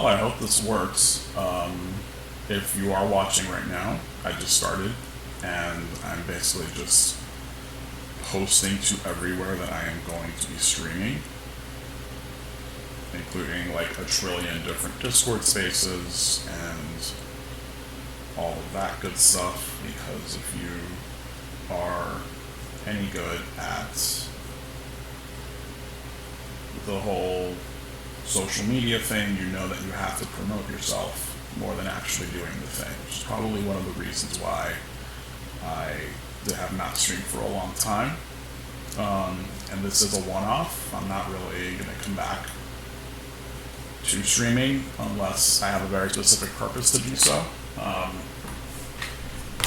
Well, I hope this works. If you are watching right now, I just started, and I'm basically just posting to everywhere that I am going to be streaming, including like a trillion different Discord spaces and all of that good stuff, because if you are any good at the whole social media thing, you know that you have to promote yourself more than actually doing the thing, which is probably one of the reasons why I have not streamed for a long time. And this is a one-off. I'm not really going to come back to streaming unless I have a very specific purpose to do so.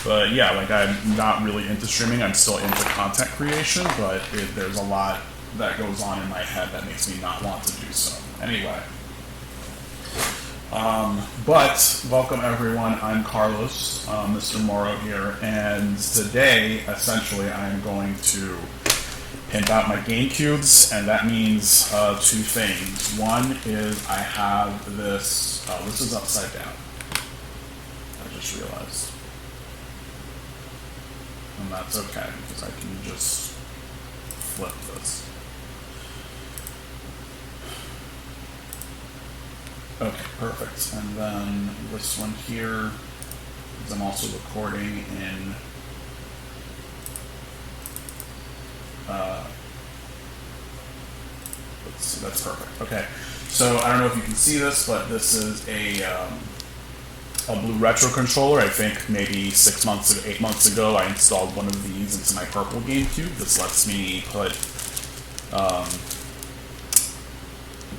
But yeah, like, I'm not really into streaming. I'm still into content creation, but there's a lot that goes on in my head that makes me not want to do so. Anyway. But welcome everyone. I'm Carlos, Mr. Morrow here, and today, essentially, I'm going to pimp out my GameCubes, and that means two things. One is I have this. Oh, this is upside down. I just realized. And that's okay, because I can just flip this. Okay, perfect. And then this one here, because I'm also recording in let's see, that's perfect. Okay, so I don't know if you can see this, but this is a BlueRetro controller. I think maybe 8 months ago, I installed one of these into my purple GameCube. This lets me put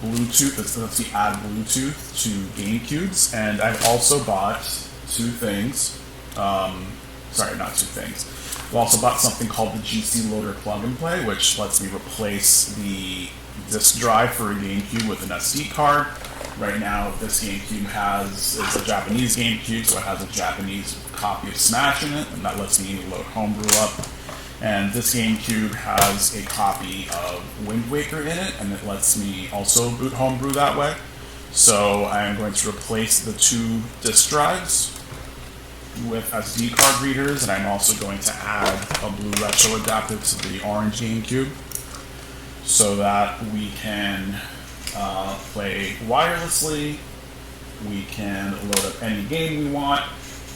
Bluetooth. This lets me add Bluetooth to GameCubes, and I've also bought two things. Sorry, not two things. I've also bought something called the GCLoader plug and play, which lets me replace the disk drive for a GameCube with an SD card. Right now, this GameCube is a Japanese GameCube, so it has a Japanese copy of Smash in it, and that lets me load Homebrew up. And this GameCube has a copy of Wind Waker in it, and it lets me also boot Homebrew that way. So I am going to replace the two disk drives with SD card readers, and I'm also going to add a BlueRetro adapter to the orange GameCube so that we can play wirelessly, we can load up any game we want,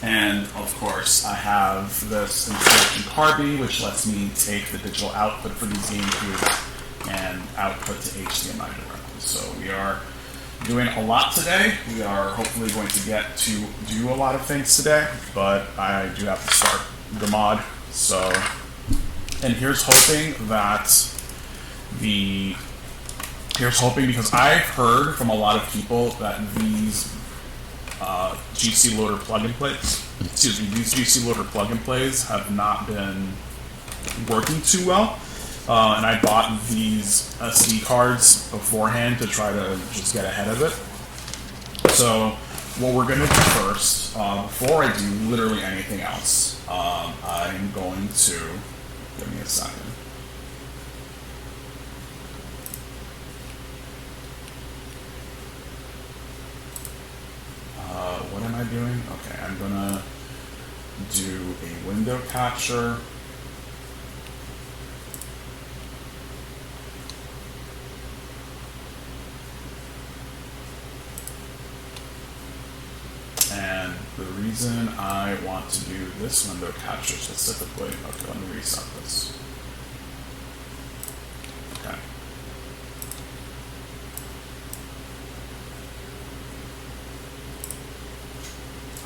and of course I have this instruction card, which lets me take the digital output for these GameCubes and output to HDMI directly. So we are doing a lot today. We are hopefully going to get to do a lot of things today, but I do have to start the mod. So, and here's hoping because I've heard from a lot of people that these GCLoader plug-and plays, these GCLoader plug-and plays have not been working too well. And I bought these SD cards beforehand to try to just get ahead of it. So what we're going to do first, before I do literally anything else, I'm going to, give me a second. What am I doing? Okay, I'm going to do a window capture. And the reason I want to do this window capture specifically, okay, let me reset this. Okay.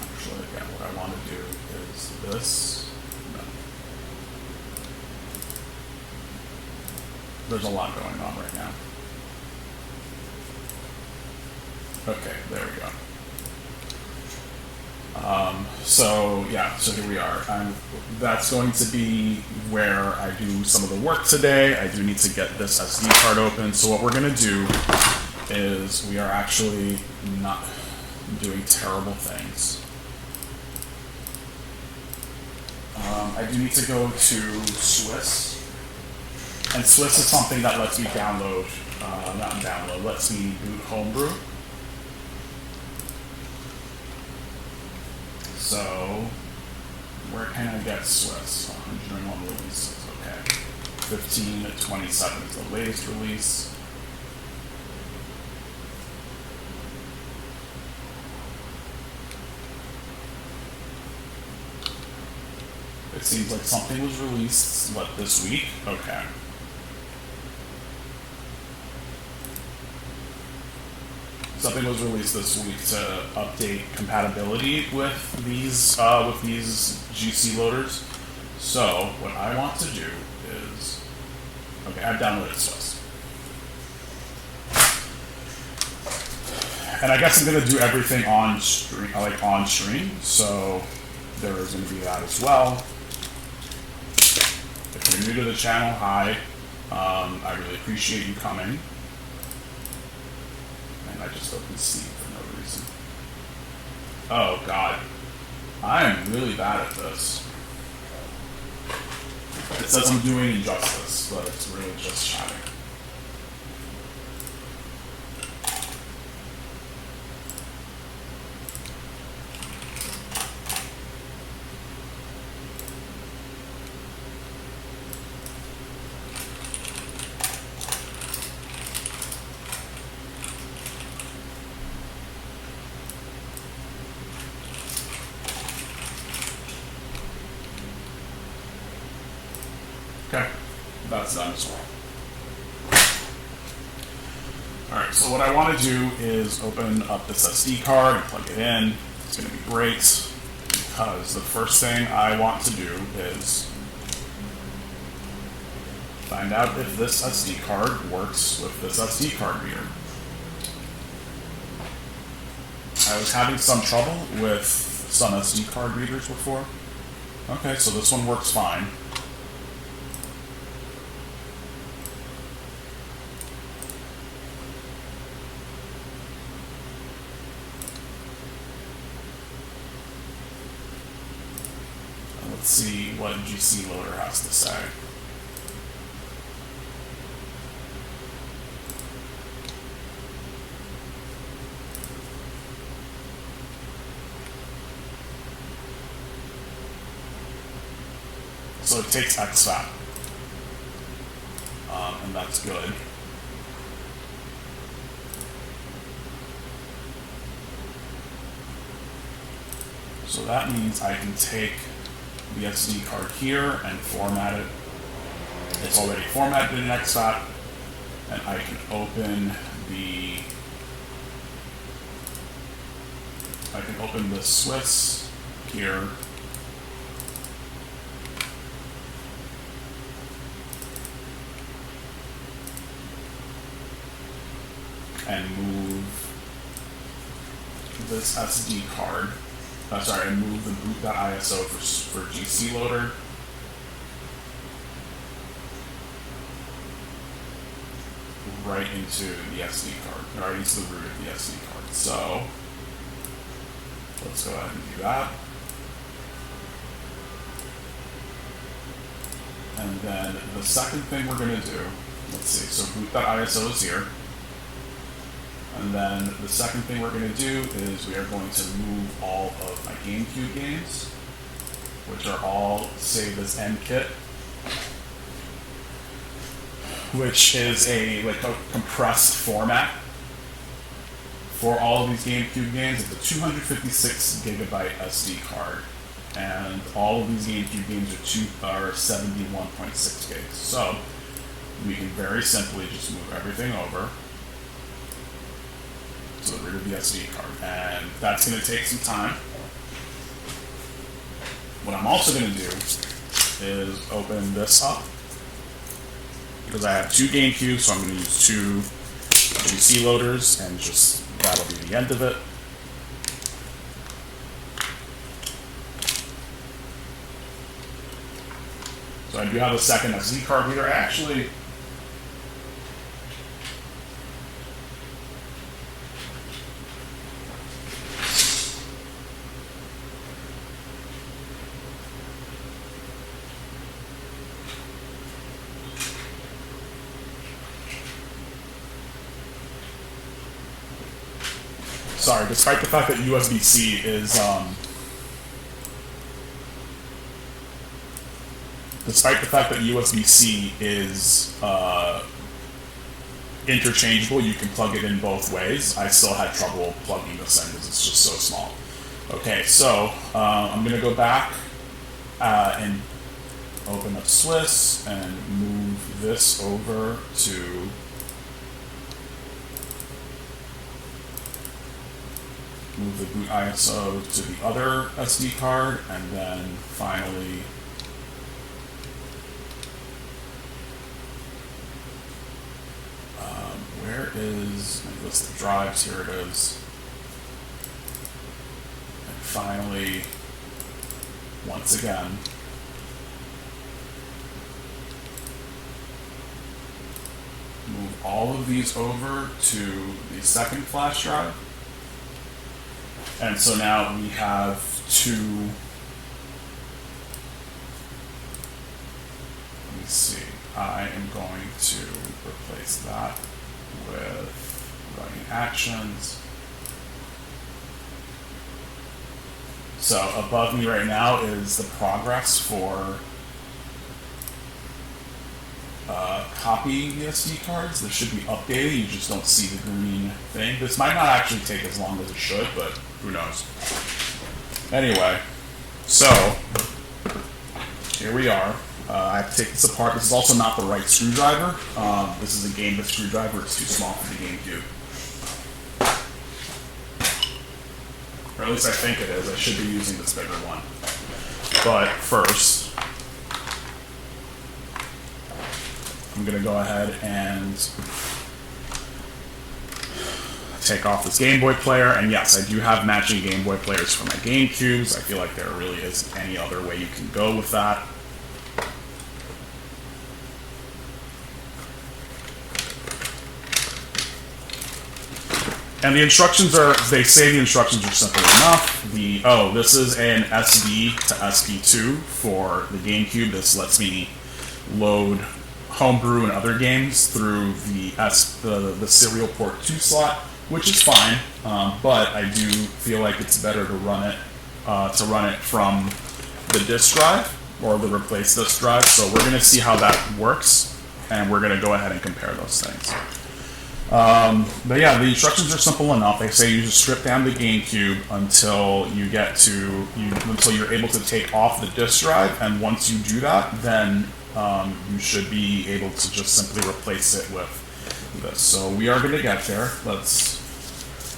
Actually, again, what I want to do is this. No. There's a lot going on right now. Okay, there we go. So yeah, so here we are. That's going to be where I do some of the work today. I do need to get this SD card open. So what we're going to do is we are actually not doing terrible things. I do need to go to Swiss. And Swiss is something that lets me download, lets me boot Homebrew. So, where can I get Swiss? 101 releases, okay. 15 to 27 is the latest release. It seems like something was released, what, this week? Okay. Something was released this week to update compatibility with these GC loaders. So what I want to do is, okay, I've downloaded Swiss, and I guess I'm gonna do everything on stream. So there is gonna be that as well. If you're new to the channel, hi. I really appreciate you coming. I just opened Steam for no reason. Oh god. I am really bad at this. It says I'm doing injustice, but it's really just chatting. Okay, that's done as well. Alright, so what I want to do is open up this SD card and plug it in. It's going to be great because the first thing I want to do is find out if this SD card works with this SD card reader. I was having some trouble with some SD card readers before. Okay, so this one works fine. Let's see what GCLoader has to say. So it takes exFAT, and that's good. So that means I can take the SD card here and format it. It's already formatted in exFAT, and I can open the Swiss here. And move this SD card. And move the boot.iso for GCLoader. Right into the SD card, right into the root of the SD card. So let's go ahead and do that. And then the second thing we're going to do, let's see, so boot.iso is here. And then the second thing we're going to do is we are going to move all of my GameCube games, which are all saved as mkit, which is a compressed format for all of these GameCube games. It's a 256 gigabyte SD card, and all of these GameCube games are 71.6 gigs. So we can very simply just move everything over to the root of the SD card, and that's going to take some time. What I'm also going to do is open this up, because I have two GameCubes, so I'm going to use two GC loaders, and just that'll be the end of it. So I do have a second SD card reader. Actually, sorry, despite the fact that USB-C is despite the fact that USB-C is interchangeable, you can plug it in both ways, I still had trouble plugging this in because it's just so small. Okay, so I'm going to go back and open up Swiss and move this over to move the boot ISO to the other SD card, and then finally where is my list of drives? Here it is. And finally, once again, move all of these over to the second flash drive. And so now we have two, let me see, I am going to replace that with running actions. So above me right now is the progress for copying the SD cards. This should be updated, you just don't see the green thing. This might not actually take as long as it should, but who knows. Anyway, so here we are. I have to take this apart. This is also not the right screwdriver. This is a gambit screwdriver. It's too small for the GameCube. Or at least I think it is. I should be using this bigger one. But first, I'm going to go ahead and take off this Game Boy player. And yes, I do have matching Game Boy players for my GameCubes. I feel like there really isn't any other way you can go with that. And the instructions are, they say the instructions are simple enough. This is an SD to SP2 for the GameCube. This lets me load Homebrew and other games through the serial port 2 slot, which is fine, but I do feel like it's better to run it from the disk drive or the replace disk drive. So we're going to see how that works, and we're going to go ahead and compare those things. But yeah, the instructions are simple enough. They say you just strip down the GameCube until you get to until you're able to take off the disk drive, and once you do that, then you should be able to just simply replace it with this. So we are going to get there. Let's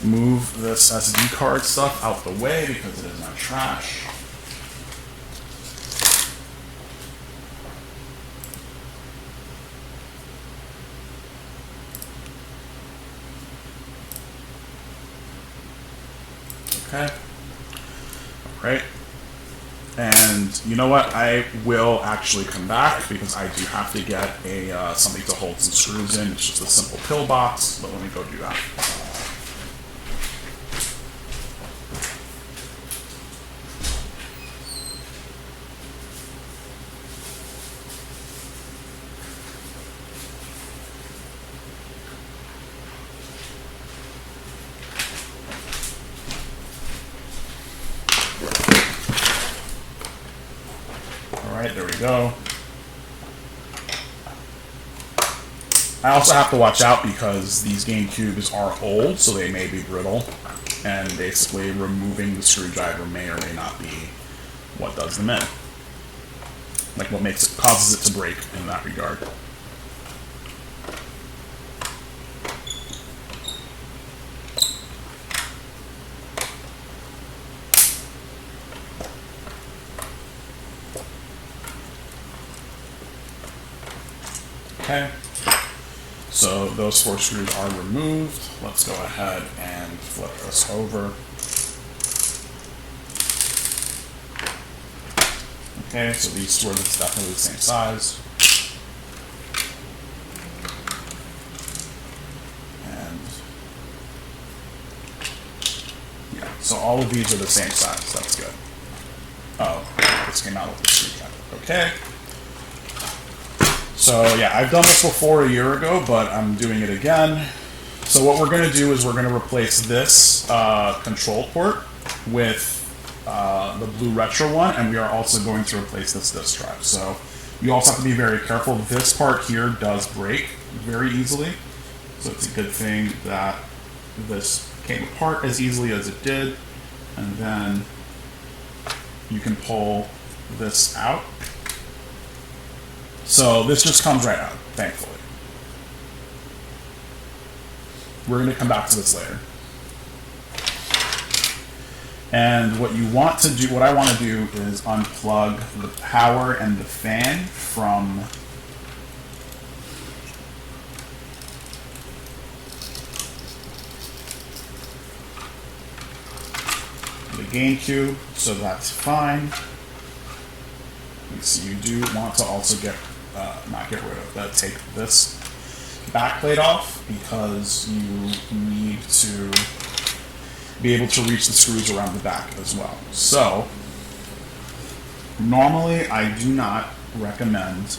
move this SD card stuff out the way because it is not trash. Okay. All right. And you know what? I will actually come back because I do have to get something to hold some screws in. It's just a simple pillbox, but let me go do that. There we go. I also have to watch out because these GameCubes are old, so they may be brittle, and basically removing the screwdriver may or may not be what does them in. Like what causes it to break in that regard. Okay, so those 4 screws are removed. Let's go ahead and flip this over. Okay, so these 2 are definitely the same size. And yeah, so all of these are the same size. That's good. Oh, this came out with the screwdriver. Okay. So yeah, I've done this before a year ago, but I'm doing it again. So what we're going to do is we're going to replace this control port with the BlueRetro one, and we are also going to replace this disk drive. So You also have to be very careful. This part here does break very easily, so it's a good thing that this came apart as easily as it did. And then you can pull this out. So this just comes right out, thankfully. We're going to come back to this later. And what you want to do, what I want to do is unplug the power and the fan from the GameCube, so that's fine. So you do want to also not get rid of that, take this back plate off, because you need to be able to reach the screws around the back as well. So normally I do not recommend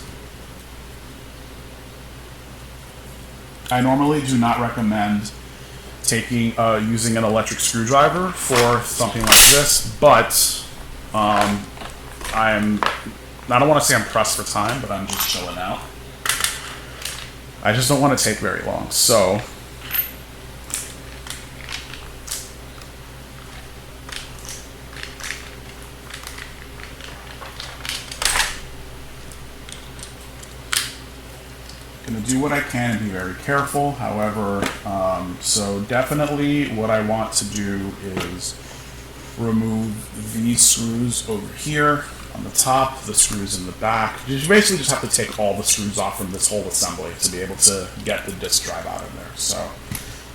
taking using an electric screwdriver for something like this, but I don't want to say I'm pressed for time, but I'm just chilling out. I just don't want to take very long. So I'm going to do what I can and be very careful. However, so definitely what I want to do is remove these screws over here on the top, the screws in the back. You basically just have to take all the screws off from this whole assembly to be able to get the disk drive out of there. So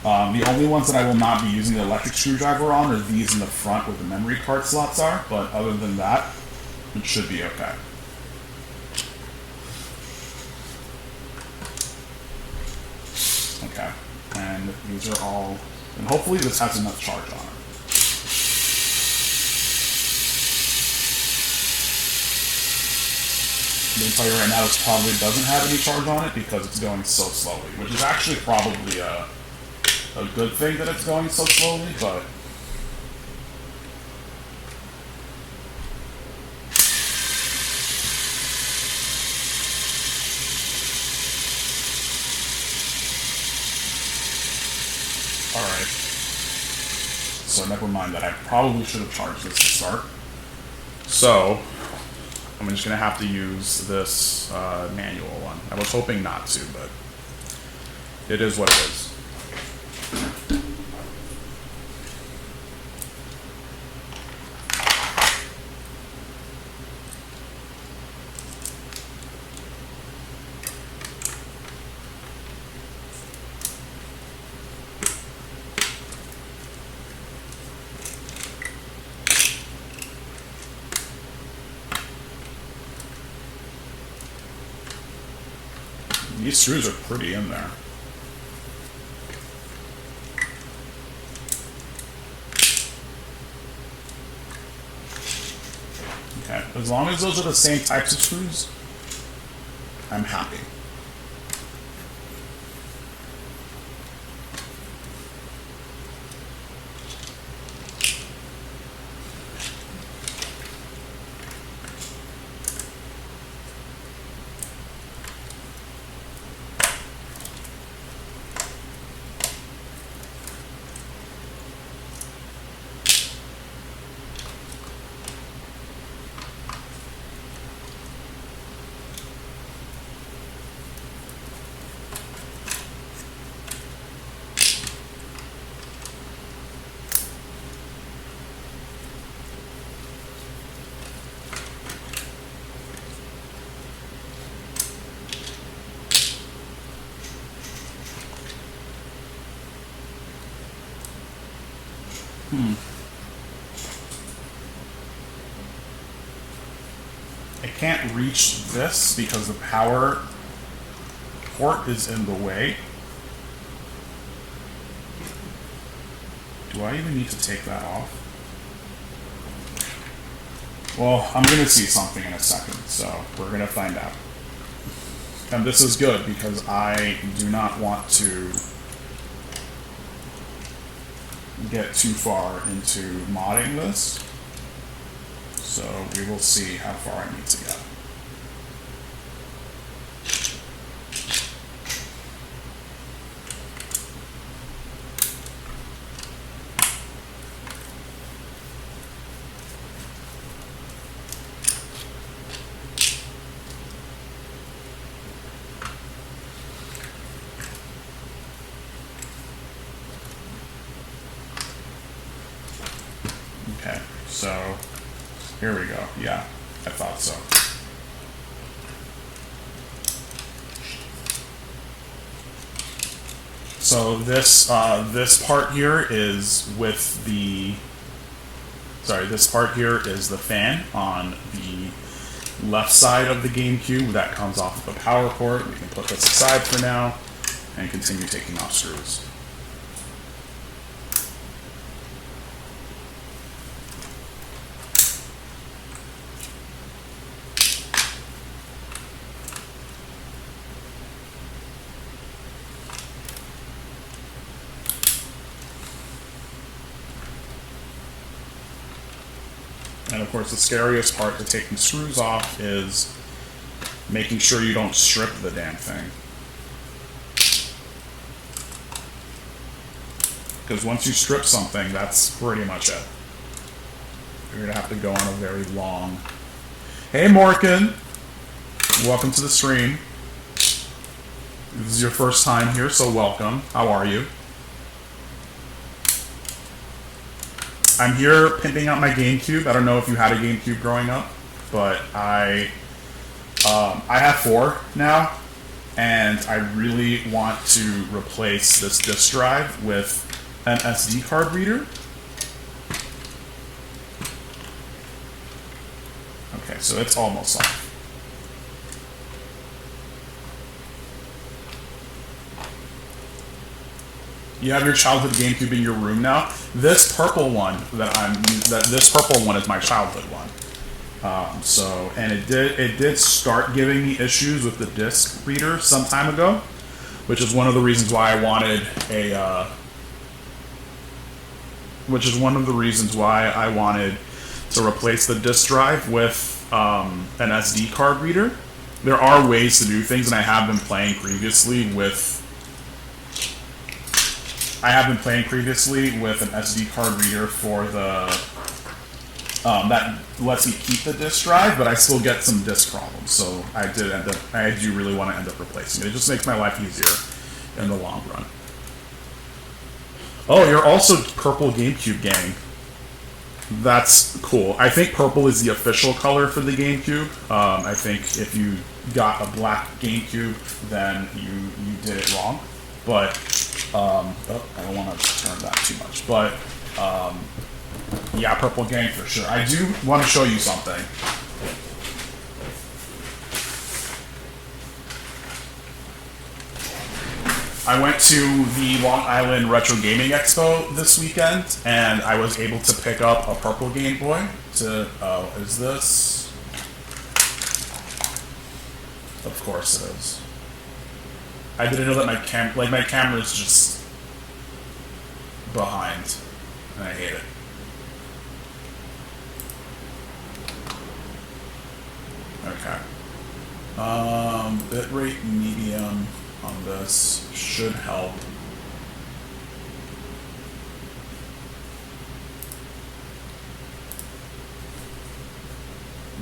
the only ones that I will not be using the electric screwdriver on are these in the front where the memory card slots are, but other than that, it should be okay. Okay, and these are all, and hopefully this has enough charge on it. I'm going to tell you right now, this probably doesn't have any charge on it because it's going so slowly, which is actually probably a good thing that it's going so slowly, but alright. So never mind that. I probably should have charged this to start. So I'm just going to have to use this manual one. I was hoping not to, but it is what it is. These screws are pretty in there. Okay, as long as those are the same types of screws, I'm happy. I can't reach this because the power port is in the way. Do I even need to take that off? Well, I'm going to see something in a second, so we're going to find out. And this is good because I do not want to get too far into modding this. So we will see how far I need to go. So, here we go. Yeah, I thought so. So this part here is with the, this part here is the fan on the left side of the GameCube that comes off of a power port. We can put this aside for now and continue taking off screws. And of course, the scariest part to taking screws off is making sure you don't strip the damn thing. Because once you strip something, that's pretty much it. You're gonna have to go on a very long... Hey Morgan! Welcome to the stream. This is your first time here, so welcome. How are you? I'm here pimping out my GameCube. I don't know if you had a GameCube growing up, but I have 4 now, and I really want to replace this disk drive with an SD card reader. Okay, so it's almost off. You have your childhood GameCube in your room now. This purple one this purple one is my childhood one. And it did start giving me issues with the disc reader some time ago, which is one of the reasons why I wanted to replace the disk drive with an SD card reader. There are ways to do things, and I have been playing previously with an SD card reader for the that lets me keep the disk drive, but I still get some disk problems. So I do really want to end up replacing it. It just makes my life easier in the long run. Oh, you're also purple GameCube gang. That's cool. I think purple is the official color for the GameCube. I think if you got a black GameCube, then you did it wrong. But I don't want to turn that too much. But yeah, purple gang for sure. I do want to show you something. I went to the Long Island Retro Gaming Expo this weekend, and I was able to pick up a purple Game Boy. Is this? Of course it is. I didn't know that my camera is just behind, and I hate it. Okay. Bitrate medium on this should help.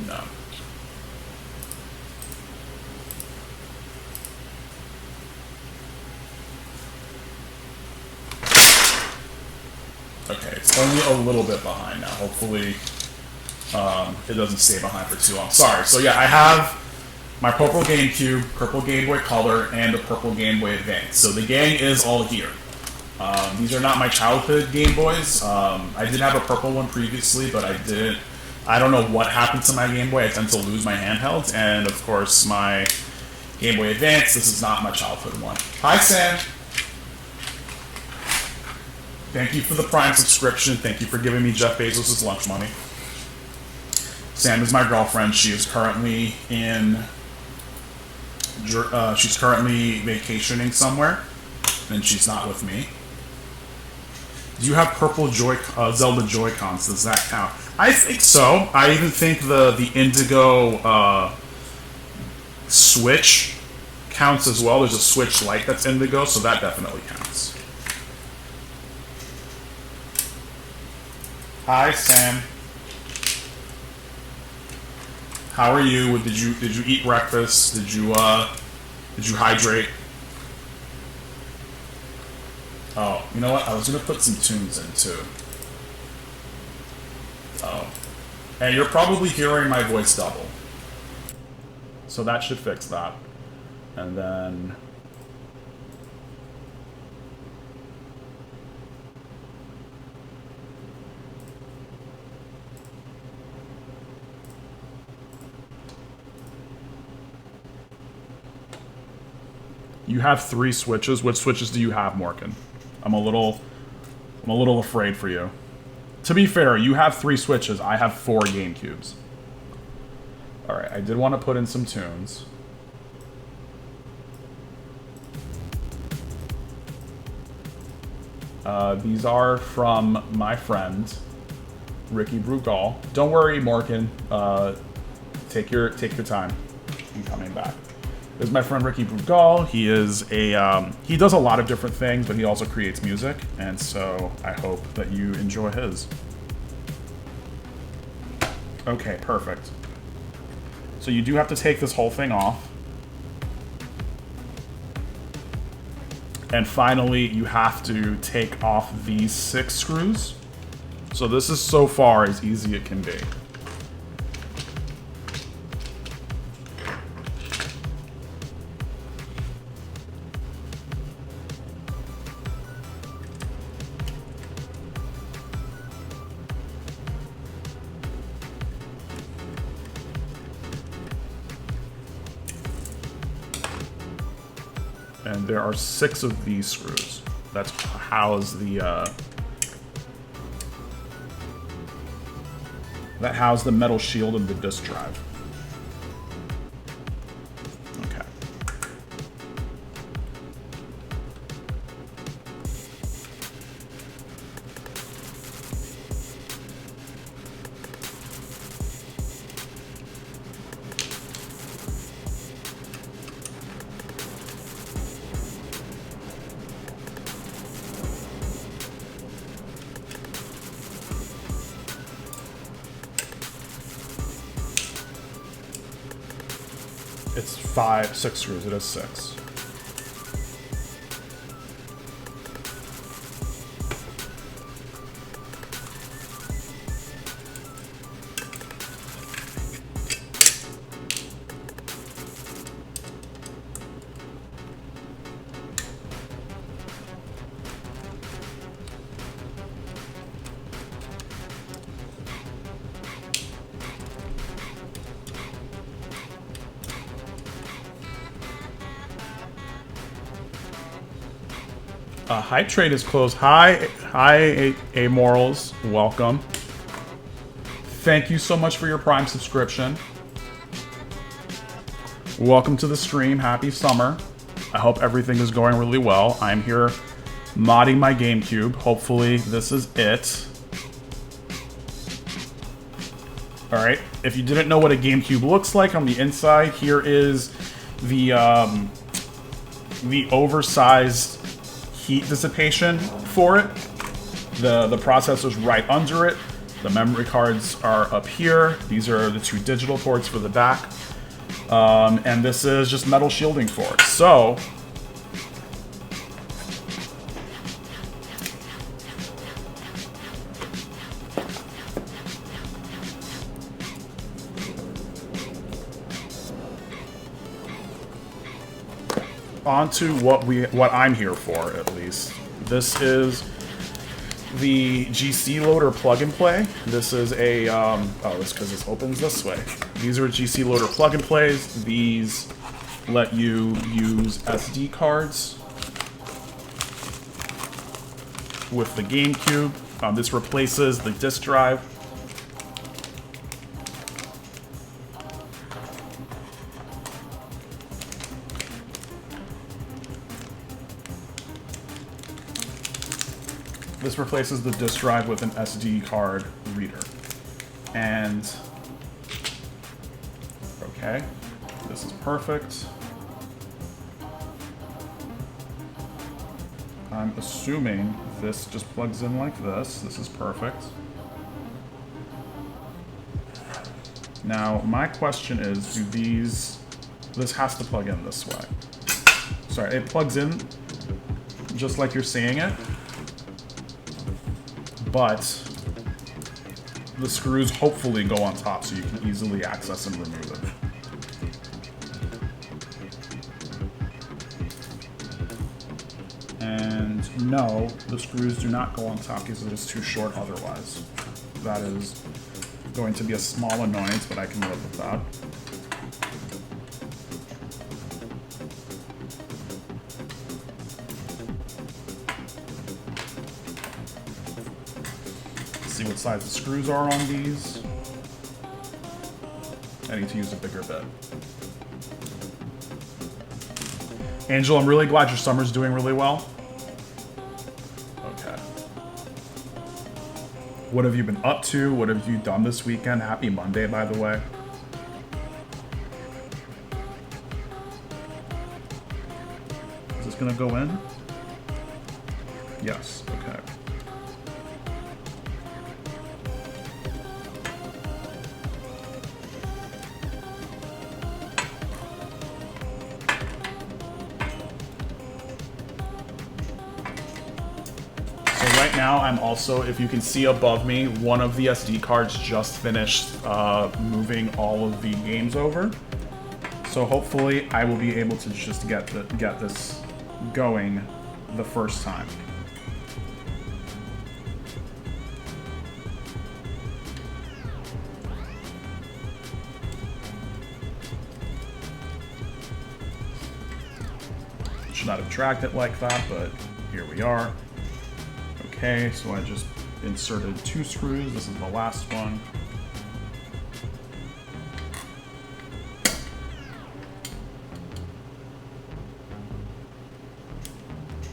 No. Okay, it's only a little bit behind now. Hopefully, it doesn't stay behind for too long. Sorry. So yeah, I have my purple GameCube, purple Game Boy Color, and the purple Game Boy Advance. So the gang is all here. These are not my childhood Game Boys. I did have a purple one previously, but I don't know what happened to my Game Boy. I tend to lose my handhelds, and of course my Game Boy Advance, this is not my childhood one. Hi, Sam. Thank you for the Prime subscription. Thank you for giving me Jeff Bezos' lunch money. Sam is my girlfriend. She is currently she's currently vacationing somewhere, and she's not with me. Do you have purple Zelda Joy-Cons? Does that count? I think so. I even think the indigo Switch counts as well. There's a Switch Lite that's indigo, so that definitely counts. Hi, Sam. How are you? Did you eat breakfast? Did you hydrate? Oh, you know what? I was gonna put some tunes in too. Oh. And you're probably hearing my voice double. So that should fix that. And then... You have 3 switches. Which switches do you have, Morgan? I'm a little afraid for you. To be fair, you have 3 switches. I have 4 GameCubes. Alright, I did want to put in some tunes. These are from my friend, Ricky Brugal. Don't worry, Morgan. Take your time in coming back. This is my friend Ricky Brugal. He is a he does a lot of different things, but he also creates music, and so I hope that you enjoy his. Okay, perfect. So you do have to take this whole thing off. And finally, you have to take off these 6 screws. So this is so far as easy as it can be. And there are 6 of these screws. That's house the that house the metal shield of the disk drive. Okay. It's 6 screws. It has 6. Hype Trade is closed. Hi, Amorals. Welcome. Thank you so much for your Prime subscription. Welcome to the stream. Happy summer. I hope everything is going really well. I'm here modding my GameCube. Hopefully this is it. Alright, if you didn't know what a GameCube looks like on the inside, here is the oversized heat dissipation for it. The processor's right under it. The memory cards are up here. These are the 2 digital ports for the back. And this is just metal shielding for it. So, onto what I'm here for, at least. This is the GCLoader plug and play. This is a oh, it's because this opens this way. These are GCLoader plug and plays. These let you use SD cards with the GameCube. This replaces the disk drive. This replaces the disk drive with an SD card reader. And, okay, this is perfect. I'm assuming this just plugs in like this. This is perfect. Now, my question is, this has to plug in this way. Sorry, it plugs in just like you're seeing it. But the screws hopefully go on top so you can easily access and remove it. And no, the screws do not go on top because it is too short otherwise. That is going to be a small annoyance, but I can live with that. Let's see what size the screws are on these. I need to use a bigger bit. Angel, I'm really glad your summer's doing really well. Okay. What have you been up to? What have you done this weekend? Happy Monday, by the way. Is this gonna go in? Yes, okay. Now I'm also, if you can see above me, one of the SD cards just finished moving all of the games over. So hopefully I will be able to just get this going the first time. Should not have dragged it like that, but here we are. Okay, so I just inserted 2 screws. This is the last one.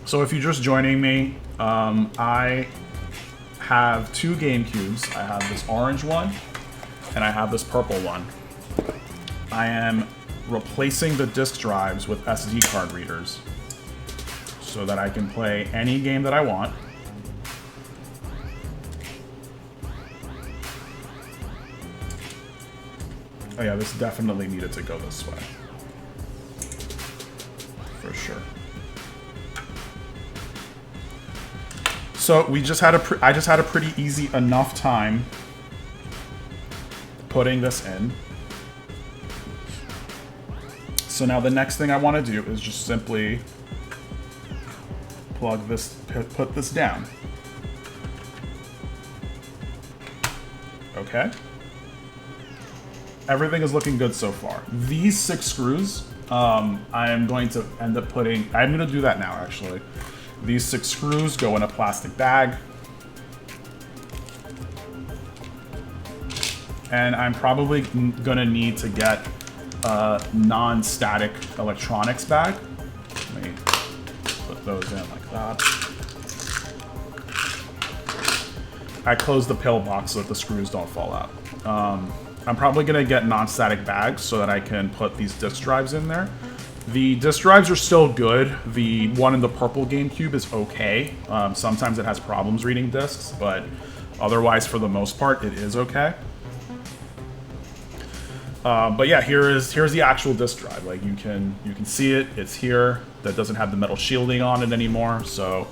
So if you're just joining me, I have 2 GameCubes. I have this orange one, and I have this purple one. I am replacing the disk drives with SD card readers so that I can play any game that I want. Oh yeah, this definitely needed to go this way. For sure. So I just had a pretty easy enough time putting this in. So now the next thing I want to do is just simply plug this, put this down. Okay. Everything is looking good so far. These 6 screws, I am going to end up putting... I'm going to do that now, actually. These 6 screws go in a plastic bag. And I'm probably going to need to get a non-static electronics bag. Let me put those in like that. I close the pillbox so that the screws don't fall out. I'm probably going to get non-static bags so that I can put these disk drives in there. The disk drives are still good. The one in the purple GameCube is okay. Sometimes it has problems reading disks, but otherwise, for the most part, it is okay. But yeah, here's the actual disk drive. Like you can see it. It's here. That doesn't have the metal shielding on it anymore. So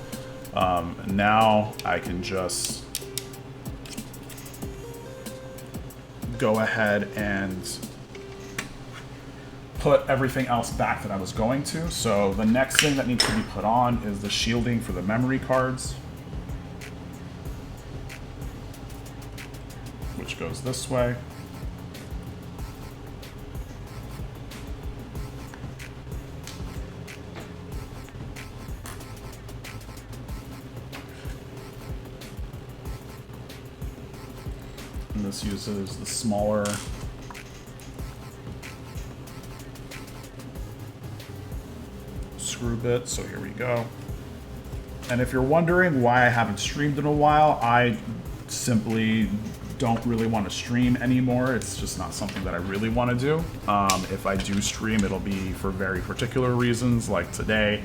now I can just go ahead and put everything else back that I was going to. So the next thing that needs to be put on is the shielding for the memory cards, which goes this way. And this uses the smaller screw bit, so here we go. And if you're wondering why I haven't streamed in a while, I simply don't really want to stream anymore. It's just not something that I really want to do. If I do stream, it'll be for very particular reasons, like today,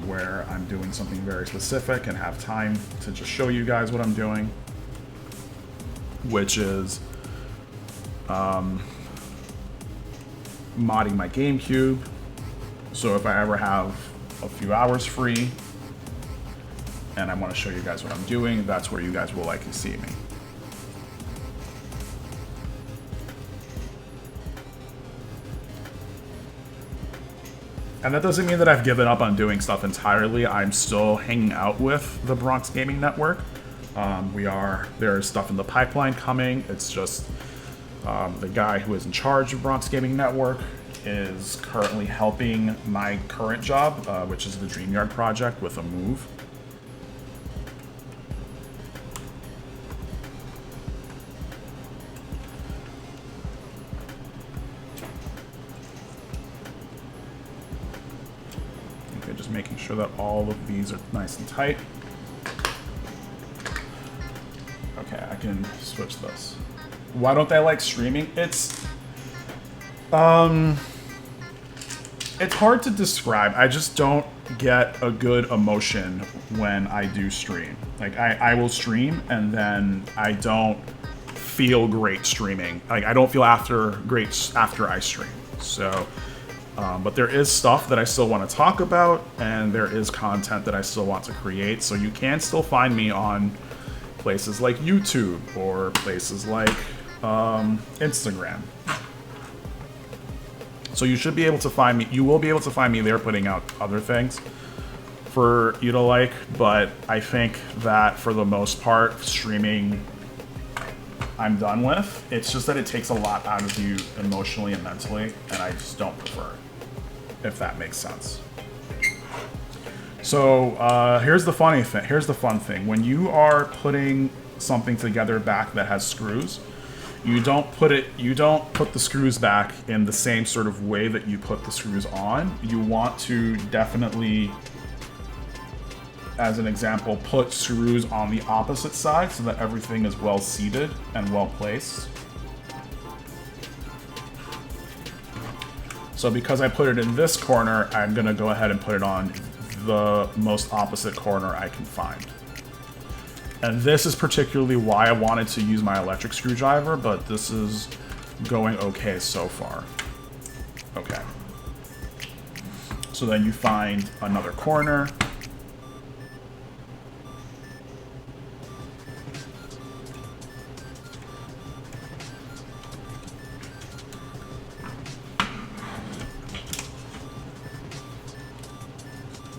where I'm doing something very specific and have time to just show you guys what I'm doing, which is modding my GameCube. So if I ever have a few hours free and I want to show you guys what I'm doing, that's where you guys will likely see me. And that doesn't mean that I've given up on doing stuff entirely. I'm still hanging out with the Bronx Gaming Network. There's stuff in the pipeline coming. It's just the guy who is in charge of Bronx Gaming Network is currently helping my current job, which is the DreamYard project, with a move. Okay, just making sure that all of these are nice and tight. Okay, I can switch this. Why don't they like streaming? It's hard to describe. I just don't get a good emotion when I do stream. Like, I will stream and then I don't feel great streaming. Like, I don't feel great after I stream. So, but there is stuff that I still want to talk about, and there is content that I still want to create. So you can still find me on places like YouTube or places like Instagram. So you should be able to find me. You will be able to find me there putting out other things for you to like. But I think that for the most part, streaming, I'm done with. It's just that it takes a lot out of you emotionally and mentally, and I just don't prefer it, if that makes sense. So here's the funny thing. Here's the fun thing. When you are putting something together back that has screws, you don't put the screws back in the same sort of way that you put the screws on. You want to definitely, as an example, put screws on the opposite side so that everything is well seated and well placed. So because I put it in this corner, I'm gonna go ahead and put it on the most opposite corner I can find. And this is particularly why I wanted to use my electric screwdriver, but this is going okay so far. Okay. So then you find another corner.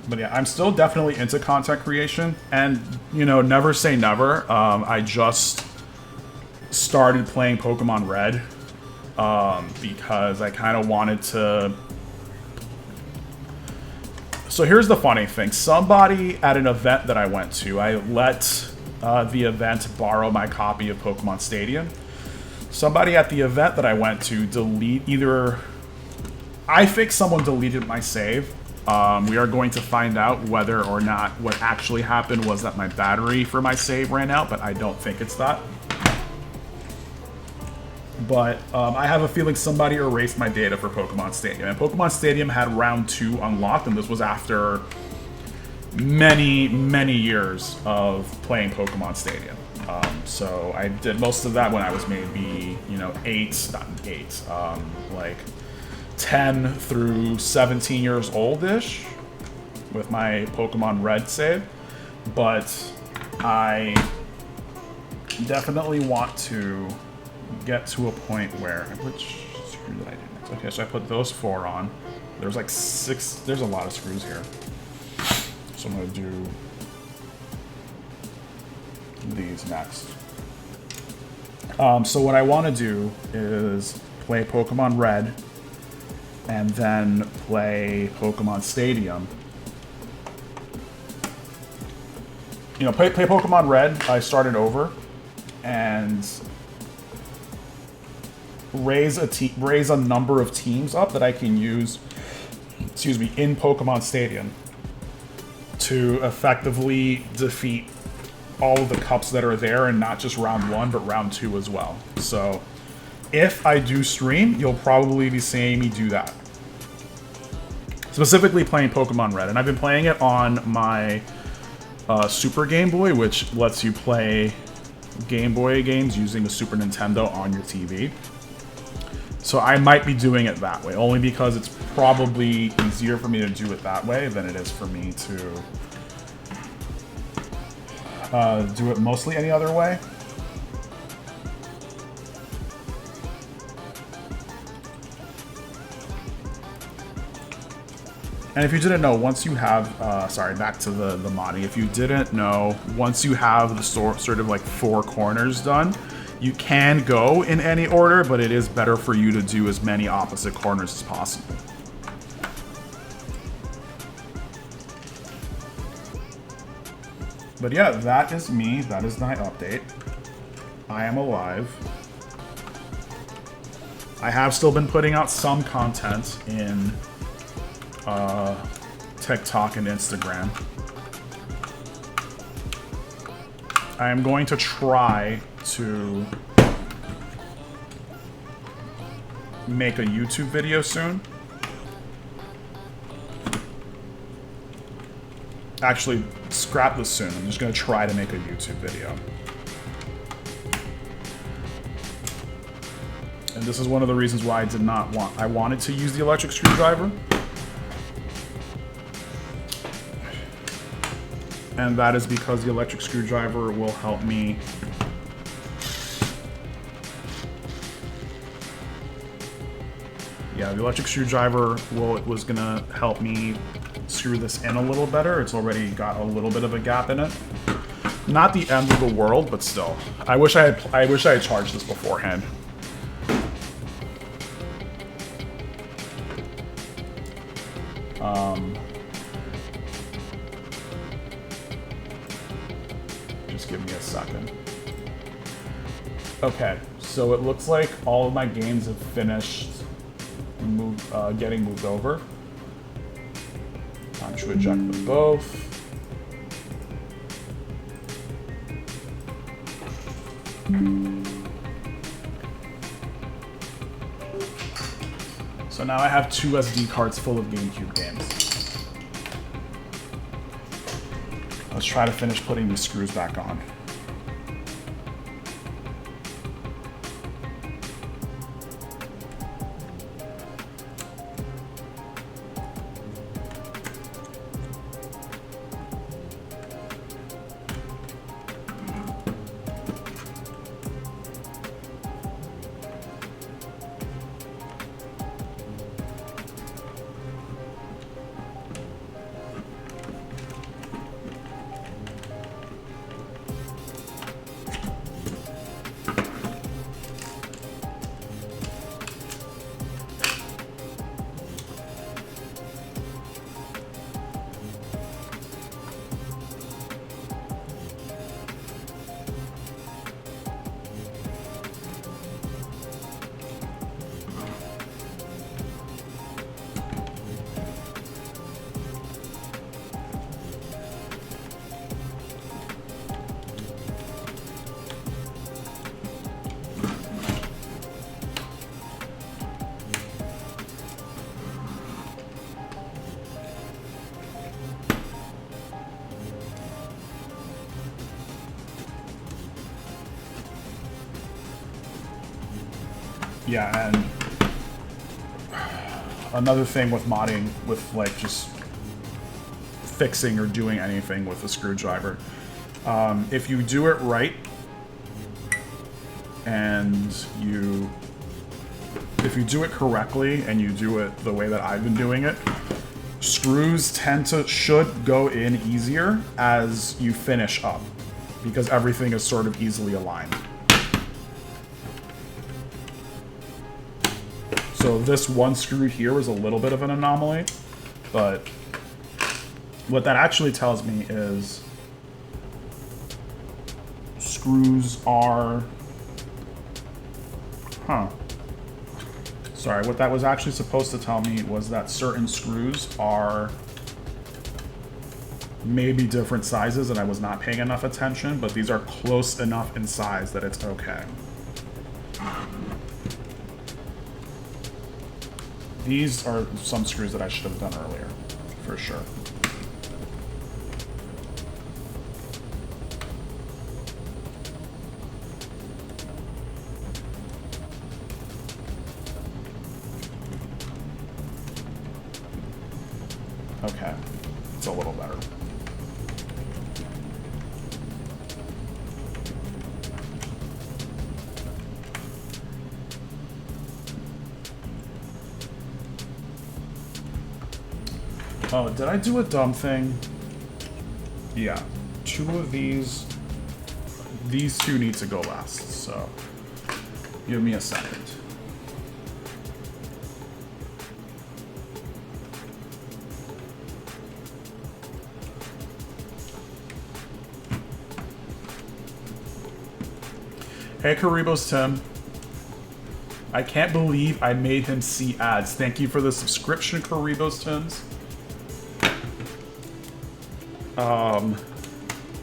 But yeah, I'm still definitely into content creation, and, you know, never say never. I just started playing Pokemon Red because I kind of wanted to... So here's the funny thing. Somebody at an event that I went to, I let the event borrow my copy of Pokemon Stadium. Somebody at the event that I went to I think someone deleted my save. We are going to find out whether or not what actually happened was that my battery for my save ran out, but I don't think it's that. But I have a feeling somebody erased my data for Pokemon Stadium. And Pokemon Stadium had round 2 unlocked, and this was after many, many years of playing Pokemon Stadium. So I did most of that when I was maybe, you know, 10 through 17 years old-ish with my Pokemon Red save. But I definitely want to get to a point where... Which screw did I do next? Okay, so I put those 4 on. There's like 6... There's a lot of screws here. So I'm going to do these next. So what I want to do is play Pokemon Red and then play Pokemon Stadium. You know, play Pokemon Red, I started over, and raise a number of teams up that I can use, in Pokemon Stadium to effectively defeat all of the cups that are there, and not just round 1, but round 2 as well. So if I do stream, you'll probably be seeing me do that. Specifically playing Pokemon Red. And I've been playing it on my Super Game Boy, which lets you play Game Boy games using a Super Nintendo on your TV. So I might be doing it that way, only because it's probably easier for me to do it that way than it is for me to do it mostly any other way. And if you didn't know, once you have, sorry, back to the modding. If you didn't know, once you have the sort of like 4 corners done, you can go in any order, but it is better for you to do as many opposite corners as possible. But yeah, that is me. That is my update. I am alive. I have still been putting out some content in TikTok and Instagram. I am going to try to make a YouTube video soon. Actually, scrap this soon. I'm just going to try to make a YouTube video. And this is one of the reasons why I wanted to use the electric screwdriver. And that is because the electric screwdriver will help me the electric screwdriver was gonna help me screw this in a little better. It's already got a little bit of a gap in it. Not the end of the world, but still. I wish I had charged this beforehand. Just give me a second. Okay, so it looks like all of my games have finished getting moved over. Time to eject them both. So now I have 2 SD cards full of GameCube games. Let's try to finish putting these screws back on. Yeah, and another thing with modding, with like just fixing or doing anything with a screwdriver, if you do it right, and if you do it correctly and you do it the way that I've been doing it, screws should go in easier as you finish up, because everything is sort of easily aligned. So this one screw here is a little bit of an anomaly, but what that actually tells me is screws are... Sorry, what that was actually supposed to tell me was that certain screws are maybe different sizes and I was not paying enough attention, but these are close enough in size that it's okay. These are some screws that I should have done earlier, for sure. Okay, it's a little better. Oh, did I do a dumb thing? Yeah. 2 of these. These 2 need to go last, so give me a second. Hey, Karibos Tim. I can't believe I made him see ads. Thank you for the subscription, Karibos Tims.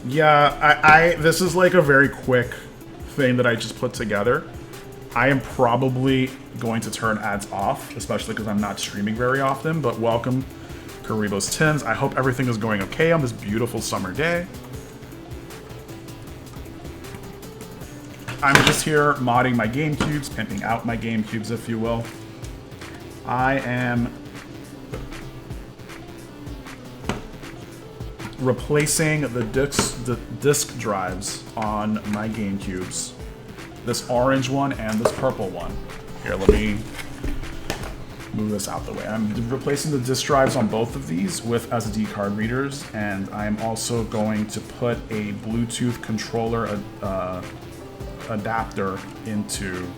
Yeah, this is like a very quick thing that I just put together. I am probably going to turn ads off, especially because I'm not streaming very often, but welcome, Karibos Tims. I hope everything is going okay on this beautiful summer day. I'm just here modding my GameCubes, pimping out my GameCubes, if you will. I am replacing the disc drives on my GameCubes. This orange one and this purple one. Here, let me move this out the way. I'm replacing the disc drives on both of these with SD card readers, and I'm also going to put a Bluetooth controller adapter into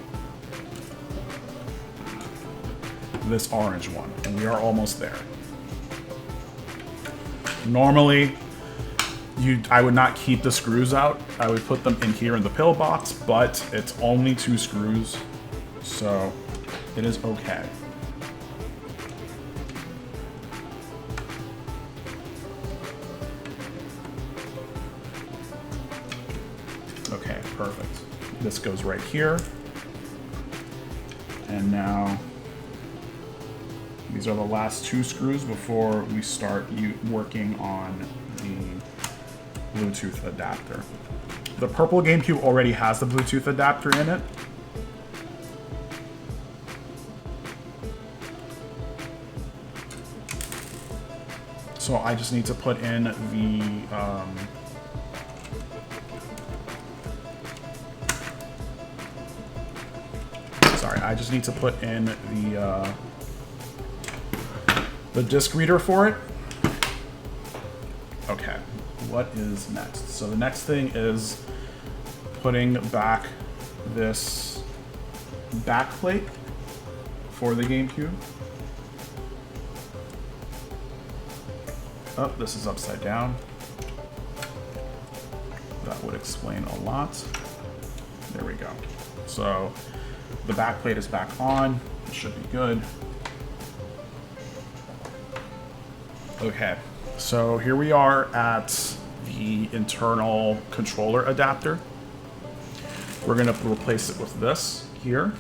this orange one, and we are almost there. Normally, I would not keep the screws out. I would put them in here in the pillbox, but it's only 2 screws, so it is okay. Okay, perfect. This goes right here. And now, these are the last 2 screws before we start working on the Bluetooth adapter. The purple GameCube already has the Bluetooth adapter in it. So I just need to put in the I just need to put in the disc reader for it. Okay, what is next? So the next thing is putting back this backplate for the GameCube. Oh, this is upside down. That would explain a lot. There we go. So the back plate is back on. It should be good. Okay, so here we are at the internal controller adapter. We're gonna replace it with this here.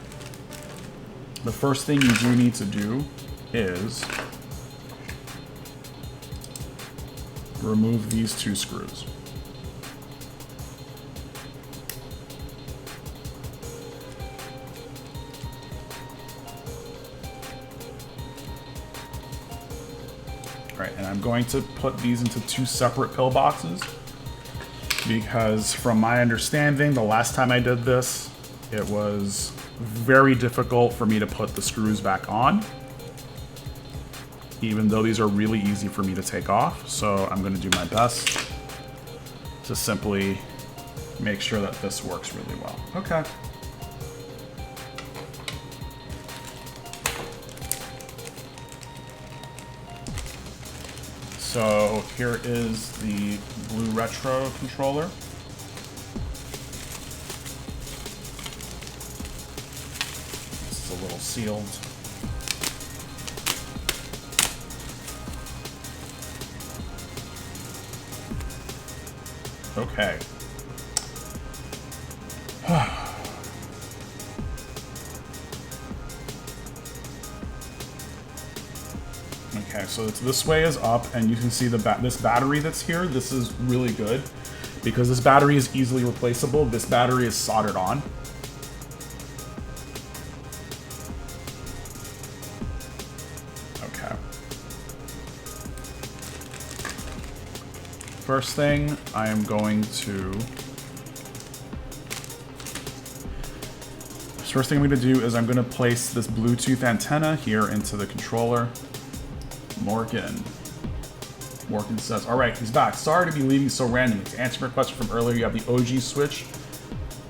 The first thing you do need to do is remove these 2 screws. Right, and I'm going to put these into 2 separate pillboxes because from my understanding, the last time I did this, it was very difficult for me to put the screws back on, even though these are really easy for me to take off. So I'm going to do my best to simply make sure that this works really well. Okay. So here is the BlueRetro controller. It's a little sealed. Okay. Okay, so this way is up, and you can see this battery that's here. This is really good because this battery is easily replaceable. This battery is soldered on. Okay. First thing I am going to... First thing I'm going to do is I'm going to place this Bluetooth antenna here into the controller. Morgan. Morgan says, all right, he's back. Sorry to be leaving so randomly. To answer my question from earlier, you have the OG Switch.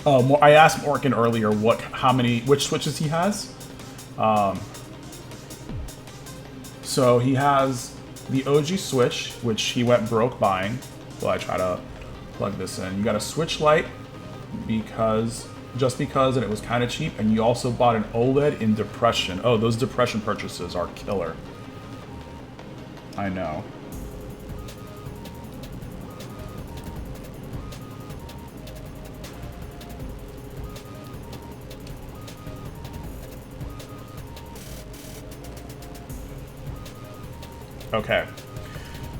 I asked Morgan earlier which switches he has. So he has the OG Switch, which he went broke buying. Well, I try to plug this in. You got a Switch Lite just because, and it was kind of cheap. And you also bought an OLED in Depression. Oh, those Depression purchases are killer. I know. Okay.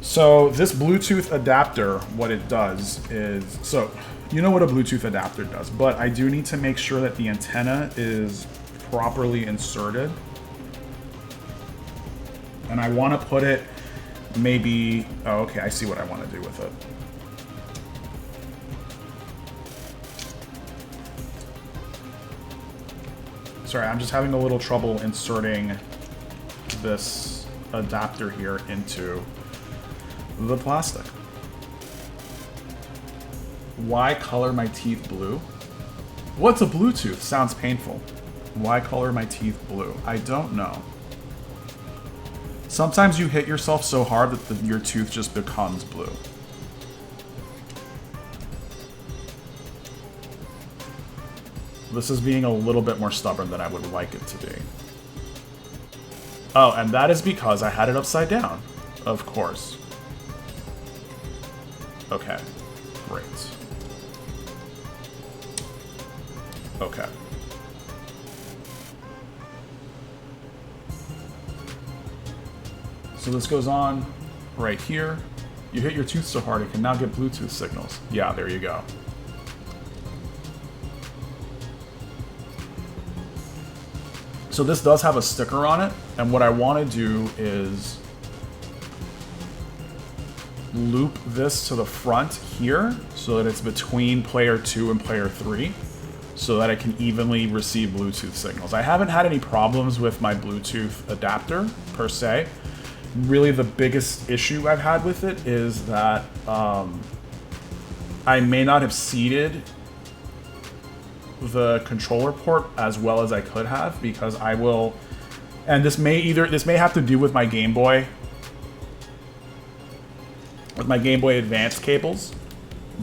So this Bluetooth adapter, what it does is, so you know what a Bluetooth adapter does, but I do need to make sure that the antenna is properly inserted. And I want to put it maybe, oh, okay, I see what I want to do with it. Sorry, I'm just having a little trouble inserting this adapter here into the plastic. Why color my teeth blue? What's a Bluetooth? Sounds painful. Why color my teeth blue? I don't know. Sometimes you hit yourself so hard that your tooth just becomes blue. This is being a little bit more stubborn than I would like it to be. Oh, and that is because I had it upside down. Of course. Okay. Great. Okay. So this goes on right here. You hit your tooth so hard it can now get Bluetooth signals. Yeah, there you go. So this does have a sticker on it, and what I want to do is loop this to the front here so that it's between player 2 and player 3 so that I can evenly receive Bluetooth signals. I haven't had any problems with my Bluetooth adapter per se. Really the biggest issue I've had with it is that I may not have seated the controller port as well as I could have, because I will, and this may have to do with my Game Boy, Advance cables,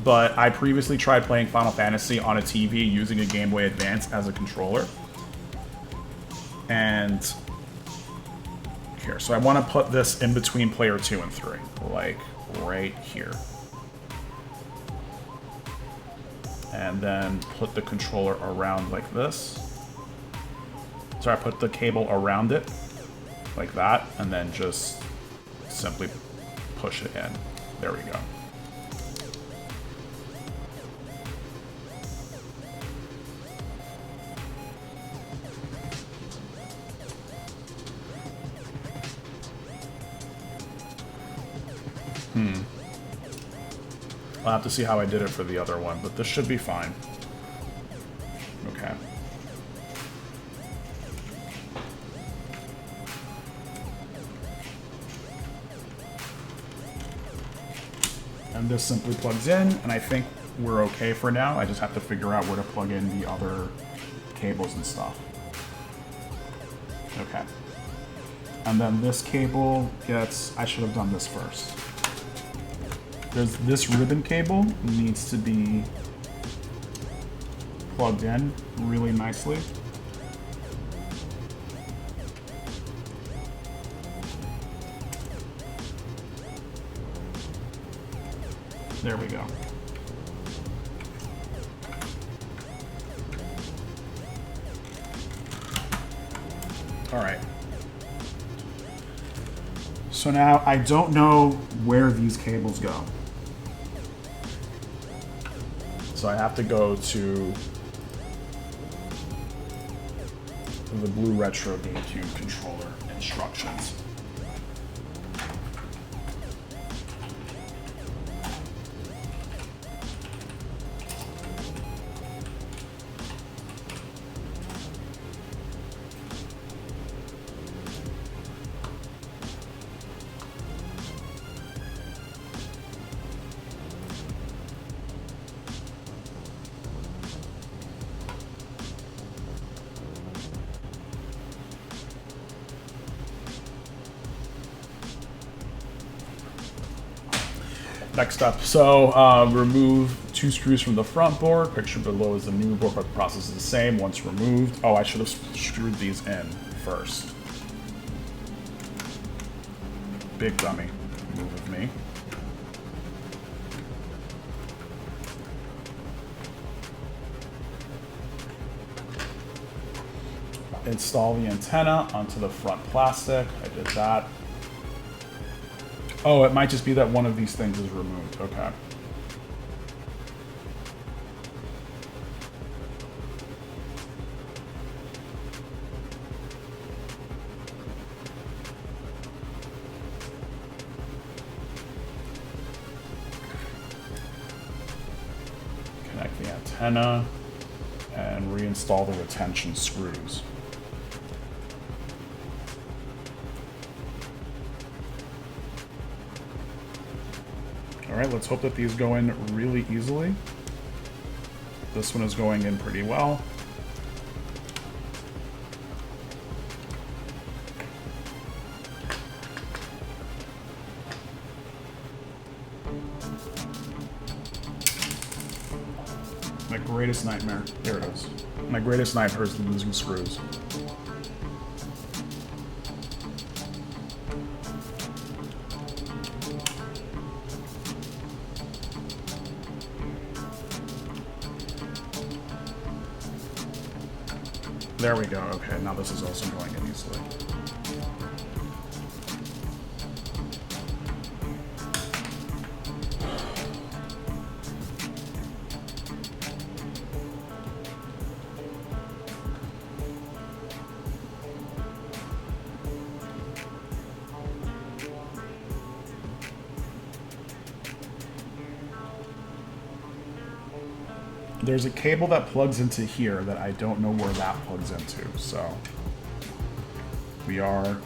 but I previously tried playing Final Fantasy on a TV using a Game Boy Advance as a controller. And here, so I want to put this in between player 2 and 3, like right here. And then put the controller around like this. So I put the cable around it, like that, and then just simply push it in. There we go. I'll have to see how I did it for the other one, but this should be fine. Okay. And this simply plugs in, and I think we're okay for now. I just have to figure out where to plug in the other cables and stuff. Okay. And then this cable gets, I should have done this first. There's this ribbon cable needs to be plugged in really nicely. There we go. All right. So now I don't know where these cables go. So I have to go to the BlueRetro GameCube controller instructions. Next up, so remove 2 screws from the front board. Picture below is the new board, but the process is the same once removed. Oh, I should have screwed these in first. Big dummy move of me. Install the antenna onto the front plastic. I did that. Oh, it might just be that one of these things is removed. Okay. Connect the antenna and reinstall the retention screws. All right, let's hope that these go in really easily. This one is going in pretty well. My greatest nightmare. There it is. My greatest nightmare is losing screws. There we go. Okay, now this is also going in easily. There's a cable that plugs into here that I don't know where that plugs into, so we are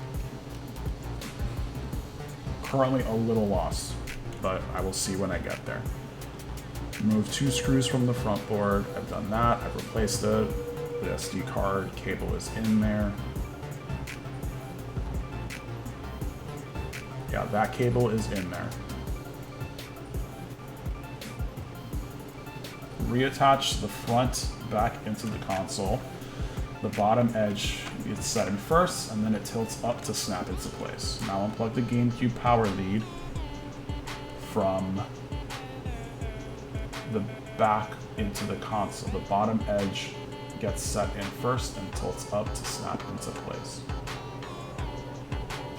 currently a little lost, but I will see when I get there. Remove 2 screws from the front board. I've done that. I've replaced it. The SD card cable is in there. Yeah, that cable is in there. Reattach the front back into the console. The bottom edge is set in first, and then it tilts up to snap into place. Now unplug the GameCube power lead from the back into the console. The bottom edge gets set in first and tilts up to snap into place.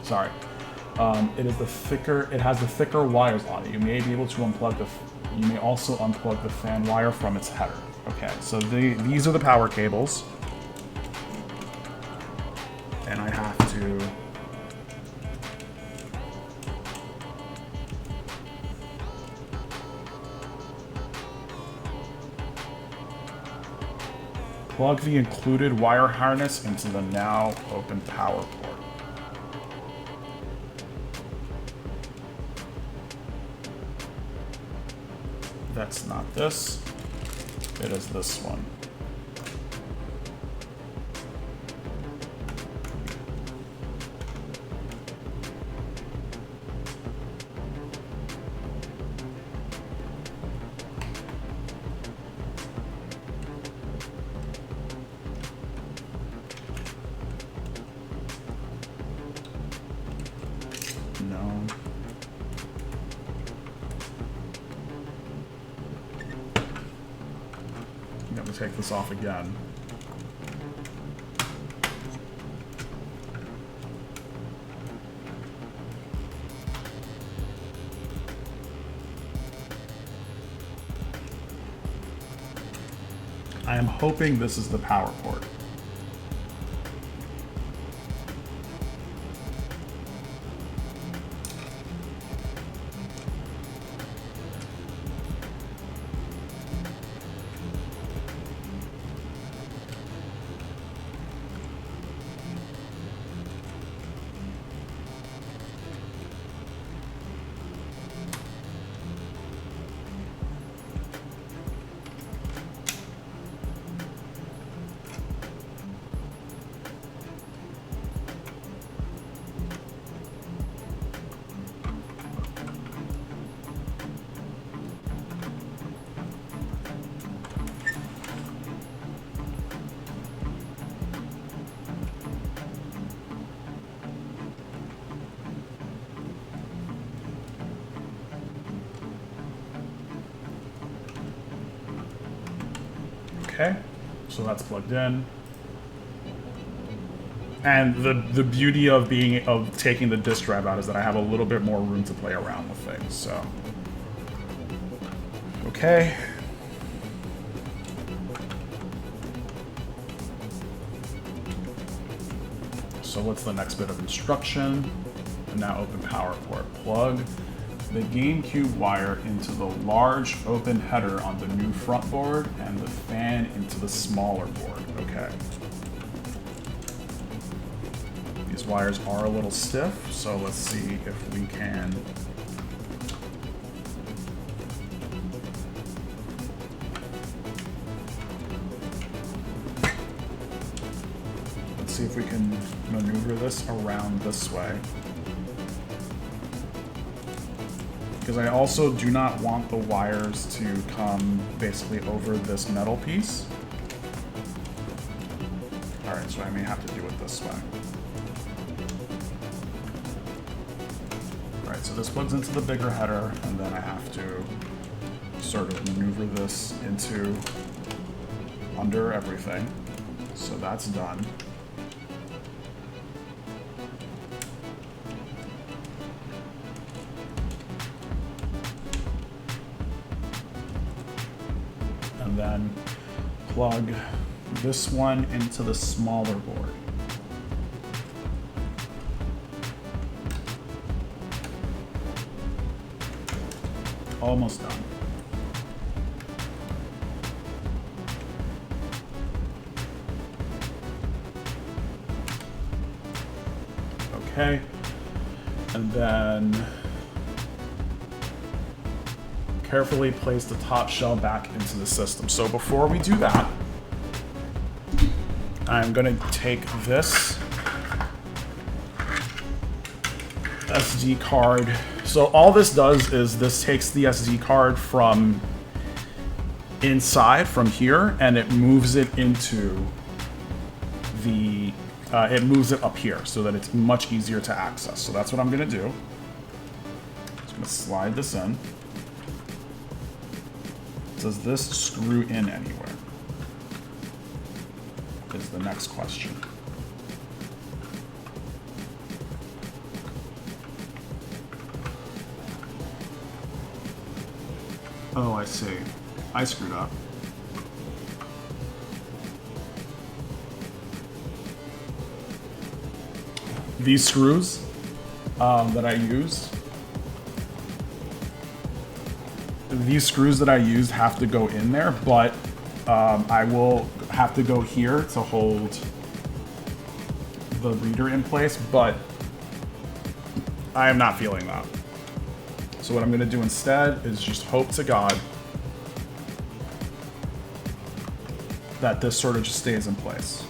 Sorry. It has the thicker wires on it. You may be able to unplug you may also unplug the fan wire from its header. Okay, so these are the power cables. And I have to plug the included wire harness into the now open power port. That's not this. It is this one. No. I'm going to take this off again. I am hoping this is the power port. Okay, so that's plugged in. And the beauty of taking the disk drive out is that I have a little bit more room to play around with things. So, okay. So what's the next bit of instruction? And now open power port. Plug the GameCube wire into the large open header on the new front board and the fan into the smaller board. Okay. These wires are a little stiff, so let's see if we can maneuver this around this way. Because I also do not want the wires to come basically over this metal piece. Alright, so I may have to do it this way. Alright, so this plugs into the bigger header, and then I have to sort of maneuver this into under everything. So that's done. And then plug this one into the smaller board. Almost done. Okay, and then carefully place the top shell back into the system. So before we do that, I'm going to take this SD card. So all this does is this takes the SD card from inside, from here, and it moves it into the, it moves it up here so that it's much easier to access. So that's what I'm going to do. Just going to slide this in. Does this screw in anywhere? Is the next question. Oh, I see. I screwed up. These screws that I used, have to go in there, but I will have to go here to hold the reader in place, but I am not feeling that. So what I'm going to do instead is just hope to God that this sort of just stays in place.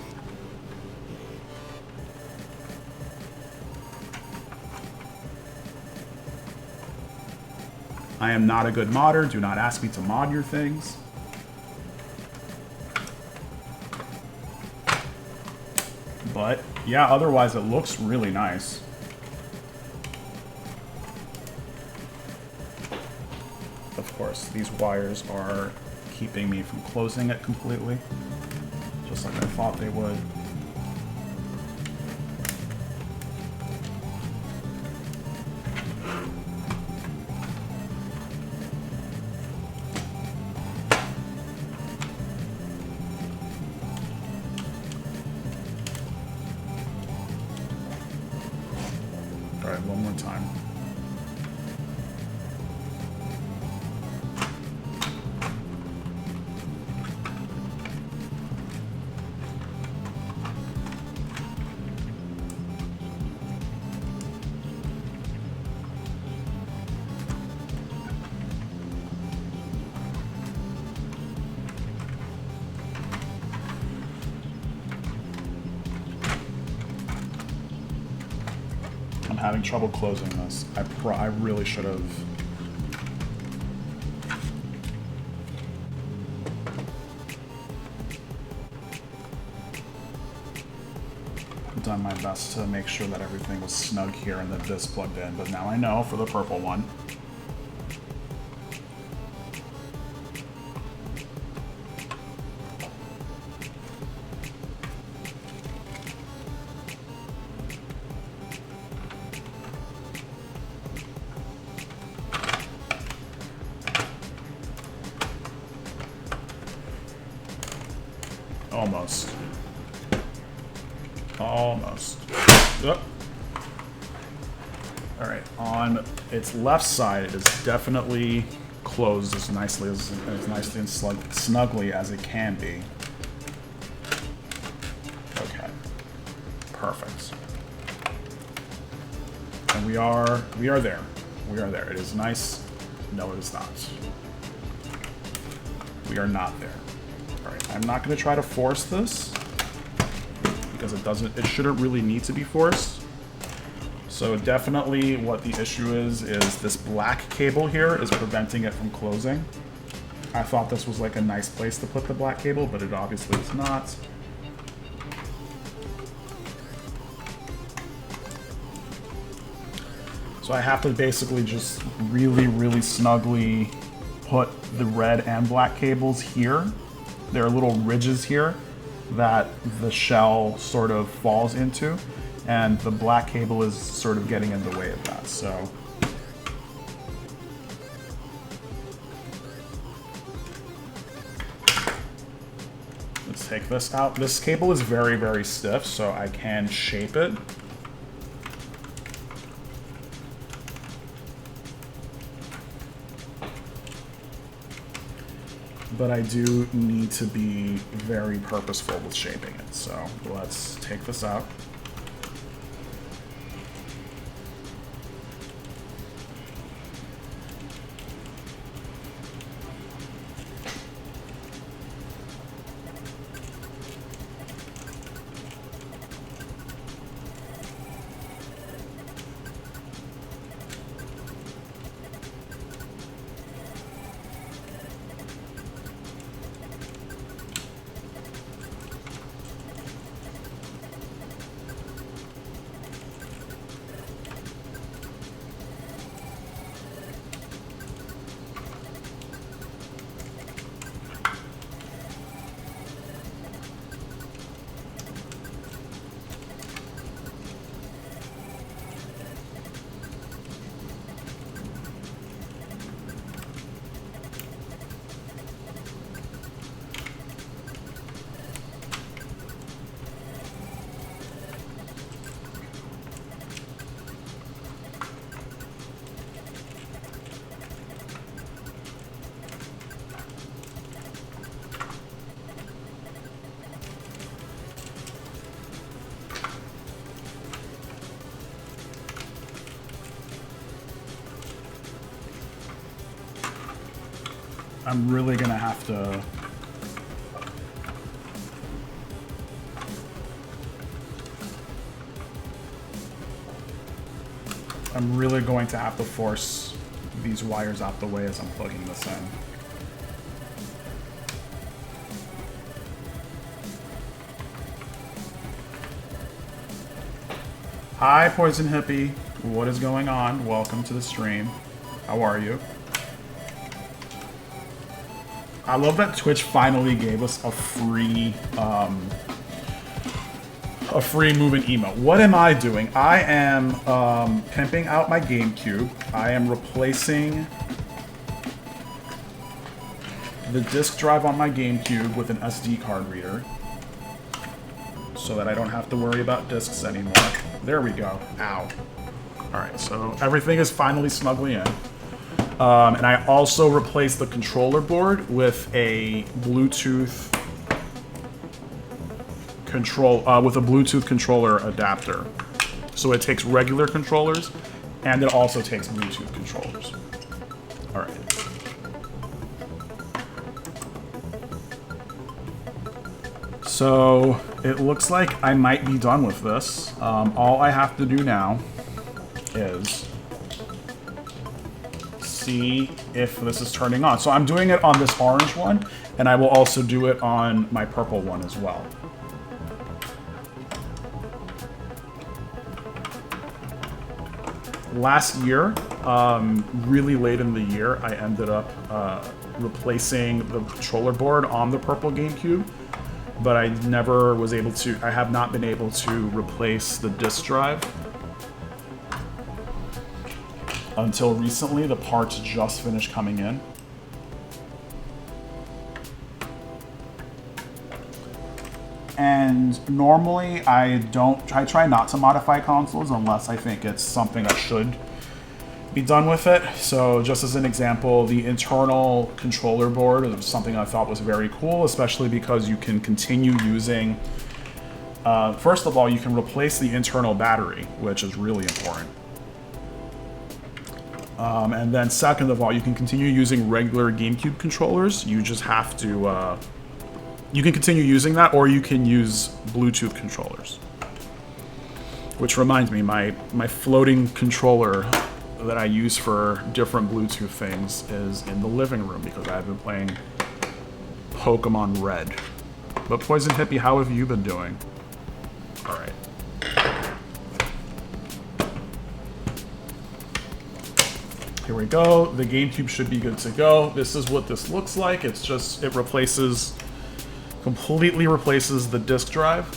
I am not a good modder. Do not ask me to mod your things. But yeah, otherwise it looks really nice. Of course, these wires are keeping me from closing it completely, just like I thought they would. All right, one more time. Having trouble closing this. I really should have done my best to make sure that everything was snug here and that this plugged in, but now I know for the purple one. Almost. Almost. Oh. Alright, on its left side, it is definitely closed as nicely and snugly as it can be. Okay. Perfect. And we are there. We are there. It is nice. No, it is not. We are not there. Alright, I'm not going to try to force this, because it shouldn't really need to be forced. So definitely what the issue is this black cable here is preventing it from closing. I thought this was like a nice place to put the black cable, but it obviously is not. So I have to basically just really, really snugly put the red and black cables here. There are little ridges here that the shell sort of falls into, and the black cable is sort of getting in the way of that, so. Let's take this out. This cable is very, very stiff, so I can shape it. But I do need to be very purposeful with shaping it, so let's take this out. I'm really gonna have to force these wires out the way as I'm plugging this in. Hi, Poison Hippie. What is going on? Welcome to the stream. How are you? I love that Twitch finally gave us a free movement emote. What am I doing? I am pimping out my GameCube. I am replacing the disk drive on my GameCube with an SD card reader so that I don't have to worry about discs anymore. There we go. Ow. Alright, so everything is finally snugly in. And I also replaced the controller board with a Bluetooth controller adapter. So it takes regular controllers, and it also takes Bluetooth controllers. All right. So it looks like I might be done with this. All I have to do now is see if this is turning on. So I'm doing it on this orange one, and I will also do it on my purple one as well. Last year, really late in the year, I ended up replacing the controller board on the purple GameCube, but I have not been able to replace the disk drive until recently. The parts just finished coming in. And normally I try not to modify consoles unless I think it's something that should be done with it. So just as an example, the internal controller board is something I thought was very cool, especially because you can continue using, first of all, you can replace the internal battery, which is really important. And then second of all, you can continue using regular GameCube controllers. You just have to, you can continue using that, or you can use Bluetooth controllers. Which reminds me, my floating controller that I use for different Bluetooth things is in the living room because I've been playing Pokemon Red. But Poison Hippie, how have you been doing? All right. Here we go. The GameCube should be good to go. This is what this looks like. It's just, it replaces, completely replaces the disk drive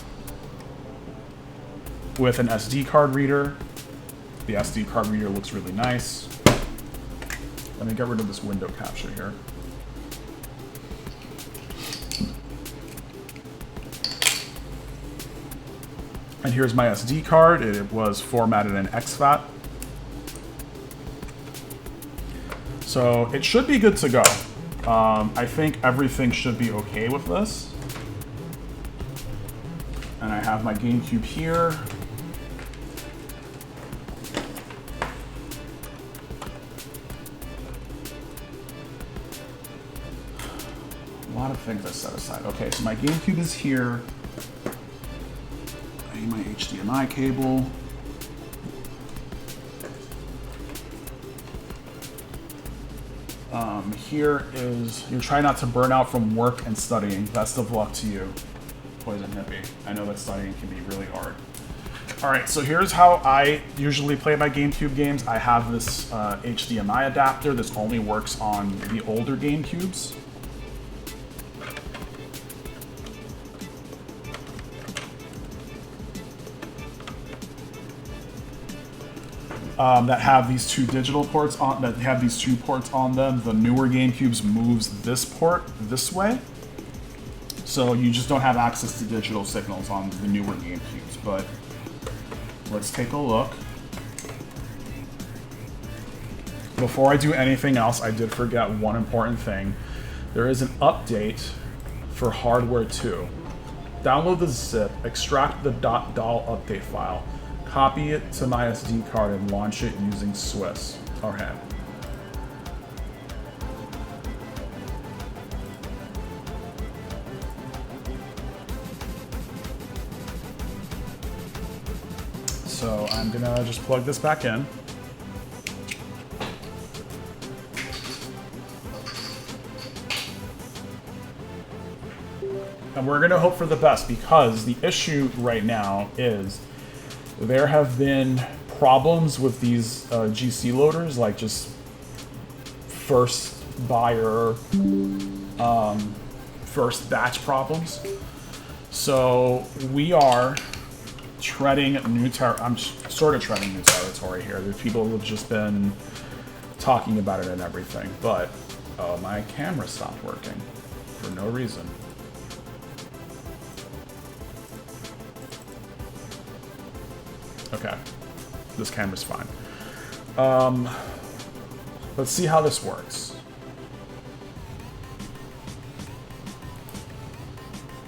with an SD card reader. The SD card reader looks really nice. Let me get rid of this window capture here. And here's my SD card. It was formatted in exFAT. So it should be good to go. I think everything should be okay with this. And I have my GameCube here. A lot of things I set aside. Okay, so my GameCube is here. I need my HDMI cable. Here is, you try not to burn out from work and studying. Best of luck to you, Poison Hippie. I know that studying can be really hard. All right, so here's how I usually play my GameCube games. I have this HDMI adapter. This only works on the older GameCubes. That have these two digital ports on, that have these two ports on them. The newer GameCubes moves this port this way. So you just don't have access to digital signals on the newer GameCubes, but let's take a look. Before I do anything else, I did forget one important thing. There is an update for Hardware 2. Download the zip, extract the .dal update file, copy it to my SD card, and launch it using Swiss. Okay. So I'm gonna just plug this back in. And we're gonna hope for the best, because the issue right now is there have been problems with these GCLoaders, like just first buyer, first batch problems. So we are treading new territory. I'm sort of treading new territory here. There's people who have just been talking about it and everything, but my camera stopped working for no reason. Okay, this camera's fine. Let's see how this works.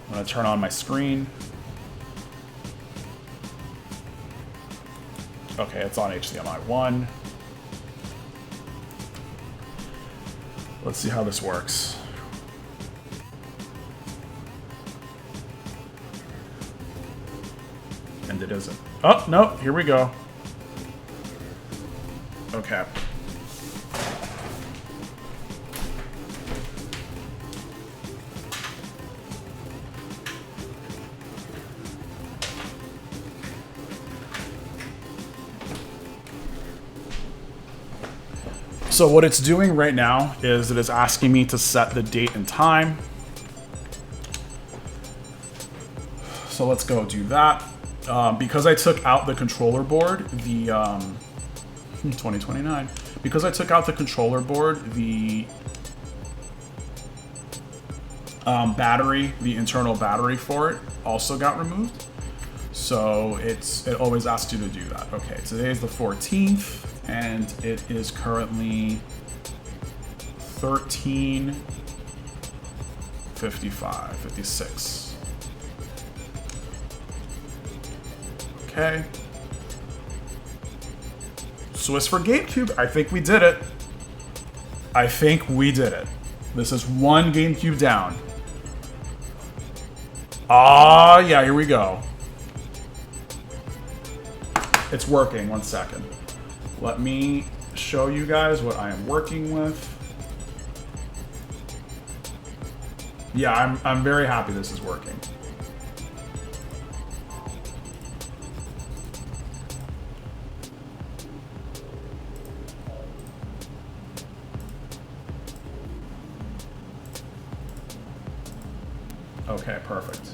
I'm gonna turn on my screen. Okay, it's on HDMI 1. Let's see how this works. And it isn't. Oh, no, here we go. Okay. So what it's doing right now is it is asking me to set the date and time. So let's go do that. Because I took out the controller board, the 2029. Because I took out the controller board, the battery, the internal battery for it, also got removed. So it always asks you to do that. Okay, today is the 14th, and it is currently 13:55, 56. Okay. Swiss for GameCube. I think we did it. I think we did it. This is one GameCube down. Ah, yeah, here we go. It's working. 1 second. Let me show you guys what I am working with. Yeah, I'm very happy this is working. Okay, perfect.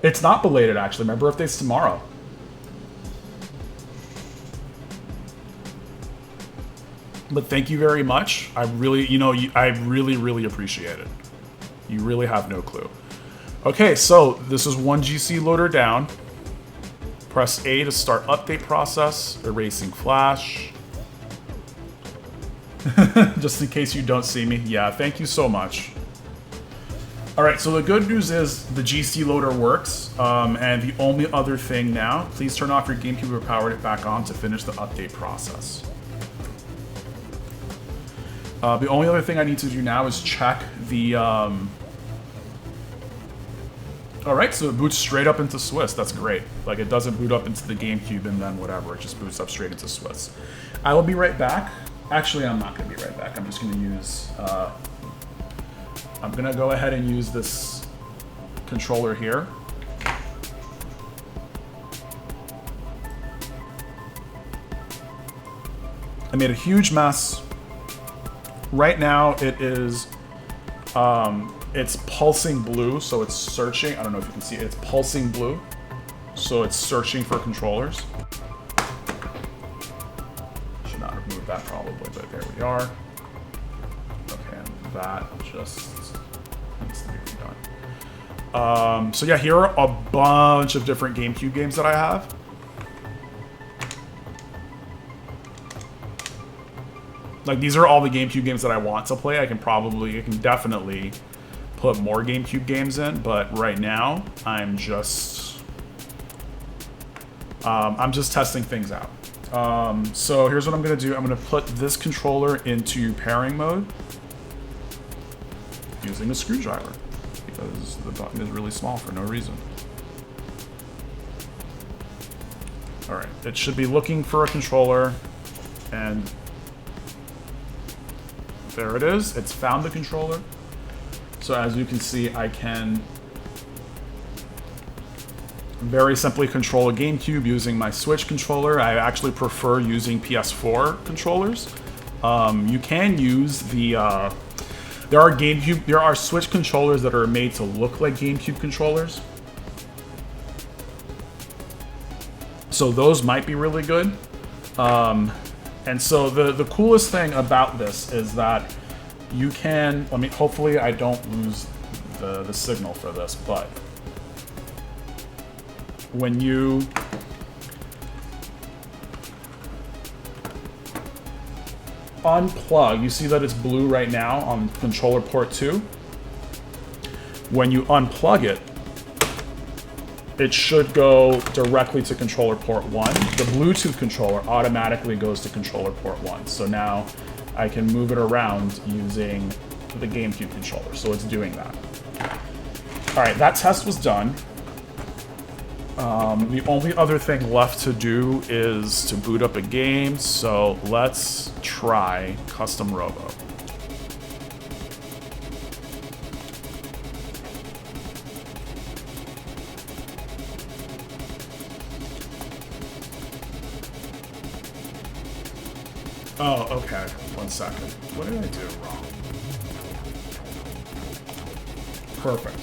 It's not belated, actually. My birthday's tomorrow. But thank you very much. I really, I really appreciate it. You really have no clue. Okay, so this is one GCLoader down. Press A to start update process, erasing flash. Just in case you don't see me. Yeah, thank you so much. Alright, so the good news is the GCLoader works, and the only other thing now, please turn off your GameCube or power it back on to finish the update process. The only other thing I need to do now is check the... Alright, so it boots straight up into Swiss. That's great. Like, it doesn't boot up into the GameCube and then whatever. It just boots up straight into Swiss. I will be right back. Actually, I'm not going to be right back. I'm just going to use... I'm going to go ahead and use this controller here. I made a huge mess. Right now, it is... it's pulsing blue, so it's searching. I don't know if you can see it. It's pulsing blue, so it's searching for controllers. Should not have moved that probably, but there we are. Okay, and that just needs to be redone. So yeah, here are a bunch of different GameCube games that I have. Like, these are all the GameCube games that I want to play. I can definitely put more GameCube games in, but right now I'm just testing things out. So here's what I'm gonna do. I'm gonna put this controller into pairing mode using a screwdriver because the button is really small for no reason. All right, it should be looking for a controller, and there it is. It's found the controller. So as you can see, I can very simply control a GameCube using my Switch controller. I actually prefer using PS4 controllers. You can use the... there are Switch controllers that are made to look like GameCube controllers. So those might be really good. And so the coolest thing about this is that you can, hopefully I don't lose the signal for this, but when you unplug, you see that it's blue right now on controller port 2. When you unplug it, it should go directly to controller port 1. The Bluetooth controller automatically goes to controller port 1. So now I can move it around using the GameCube controller. So it's doing that. All right, that test was done. The only other thing left to do is to boot up a game. So let's try Custom Robo. Oh, okay. 1 second. What did I do wrong? Perfect.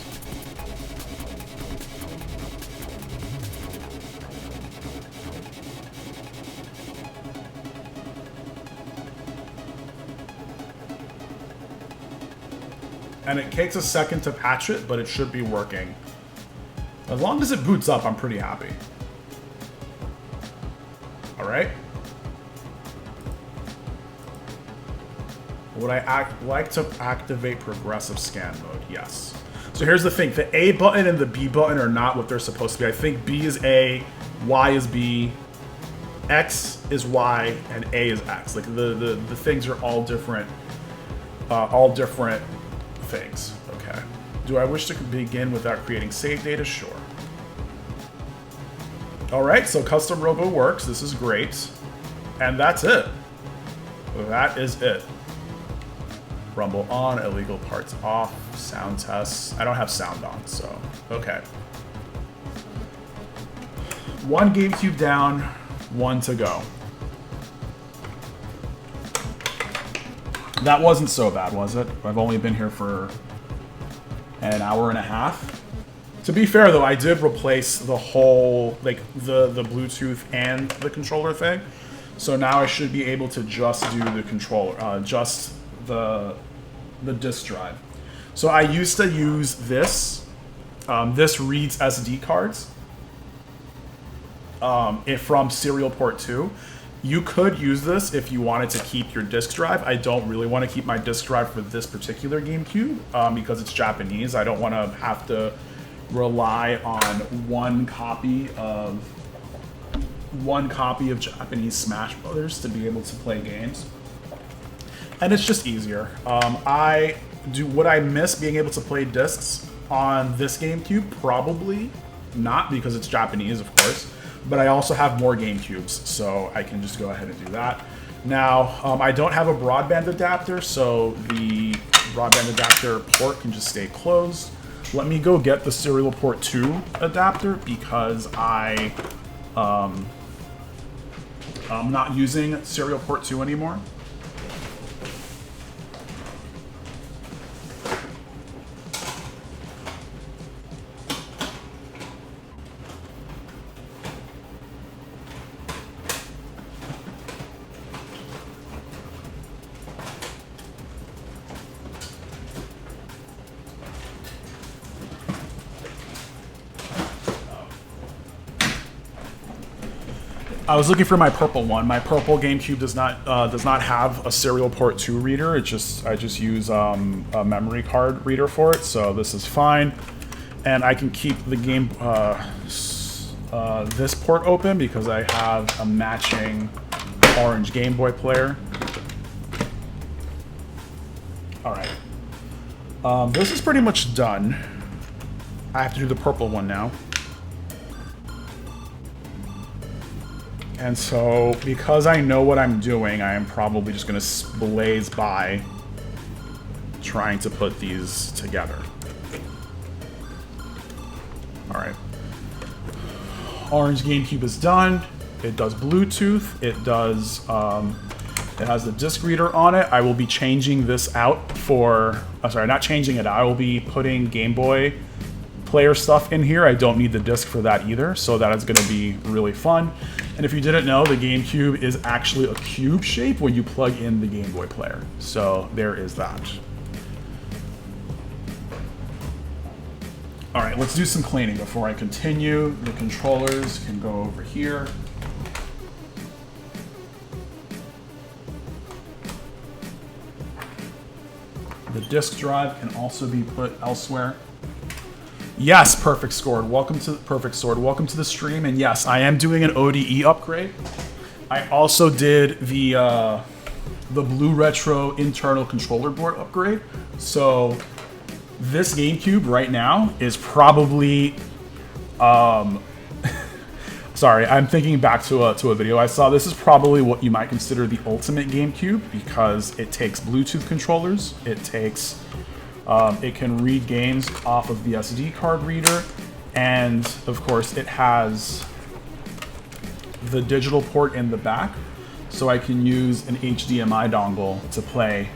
And it takes a second to patch it, but it should be working. As long as it boots up, I'm pretty happy. All right. Would I like to activate progressive scan mode? Yes. So here's the thing. The A button and the B button are not what they're supposed to be. I think B is A, Y is B, X is Y, and A is X. Like the things are all different things. Okay. Do I wish to begin without creating save data? Sure. All right, so custom robo works. This is great. And that's it. That is it. Rumble on, illegal parts off, sound tests. I don't have sound on, so okay. 1 GameCube down, 1 to go. That wasn't so bad, was it? I've only been here for an hour and a half. To be fair, though, I did replace the whole, like, the Bluetooth and the controller thing. So now I should be able to just do the controller, just the disk drive. So I used to use this. This reads SD cards from Serial Port 2. You could use this if you wanted to keep your disk drive. I don't really want to keep my disk drive for this particular GameCube because it's Japanese. I don't want to have to rely on one copy of Japanese Smash Brothers to be able to play games. And it's just easier. Would I miss being able to play discs on this GameCube? Probably not, because it's Japanese, of course. But I also have more GameCubes, so I can just go ahead and do that. Now, I don't have a broadband adapter, so the broadband adapter port can just stay closed. Let me go get the Serial Port 2 adapter because I'm not using Serial Port 2 anymore. I was looking for my purple one. My purple GameCube does not have a Serial Port 2 reader. I just use a memory card reader for it, so this is fine. And I can keep the this port open because I have a matching orange Game Boy player. All right, this is pretty much done. I have to do the purple one now. And so, because I know what I'm doing, I am probably just going to blaze by trying to put these together. Alright. Orange GameCube is done. It does Bluetooth. It does, it has the disc reader on it. I will be changing this out for, sorry, not changing it out. I will be putting Game Boy player stuff in here. I don't need the disc for that either, so that is going to be really fun. And if you didn't know, the GameCube is actually a cube shape when you plug in the Game Boy player. So there is that. All right, let's do some cleaning before I continue. The controllers can go over here. The disk drive can also be put elsewhere. Yes, Perfect Sword. Welcome to the stream. And yes, I am doing an ODE upgrade. I also did the BlueRetro internal controller board upgrade. So this GameCube right now is probably sorry, I'm thinking back to a video I saw. This is probably what you might consider the ultimate GameCube because it takes Bluetooth controllers. It can read games off of the SD card reader, and of course it has the digital port in the back, so I can use an HDMI dongle to play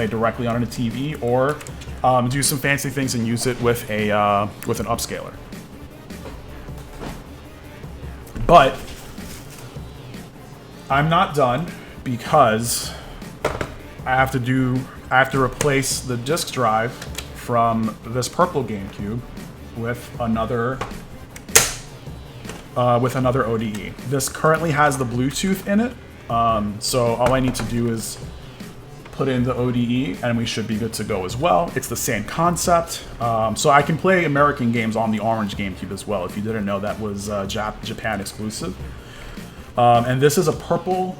directly on a TV, or do some fancy things and use it with an upscaler. But I'm not done because I have to do I have to replace the disk drive from this purple GameCube with another ODE. This currently has the Bluetooth in it, so all I need to do is put in the ODE and we should be good to go as well. It's the same concept, so I can play American games on the orange GameCube as well. If you didn't know, that was Japan exclusive. And this is a purple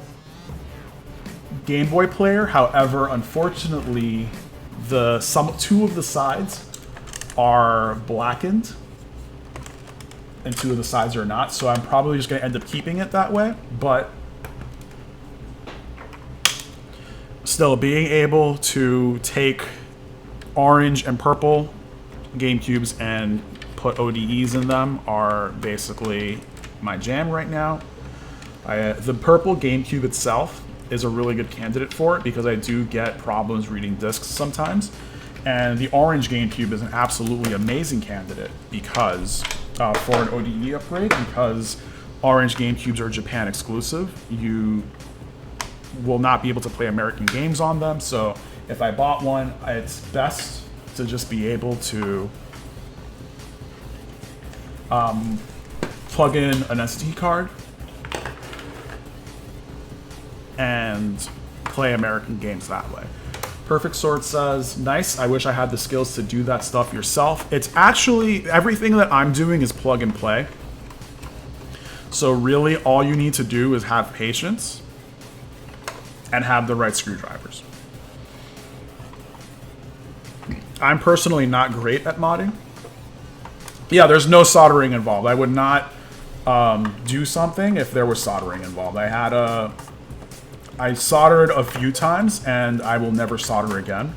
Game Boy player. However, unfortunately, two of the sides are blackened and two of the sides are not, so I'm probably just going to end up keeping it that way. But still, being able to take orange and purple GameCubes and put ODEs in them are basically my jam right now. The purple GameCube itself is a really good candidate for it because I do get problems reading discs sometimes. And the orange GameCube is an absolutely amazing candidate because for an ODE upgrade, because orange GameCubes are Japan exclusive. You will not be able to play American games on them. So if I bought one, it's best to just be able to plug in an SD card and play American games that way. Perfect Sword says, nice, I wish I had the skills to do that stuff yourself. It's actually, everything that I'm doing is plug and play. So really all you need to do is have patience and have the right screwdrivers. I'm personally not great at modding. Yeah, there's no soldering involved. I would not do something if there was soldering involved. I soldered a few times, and I will never solder again.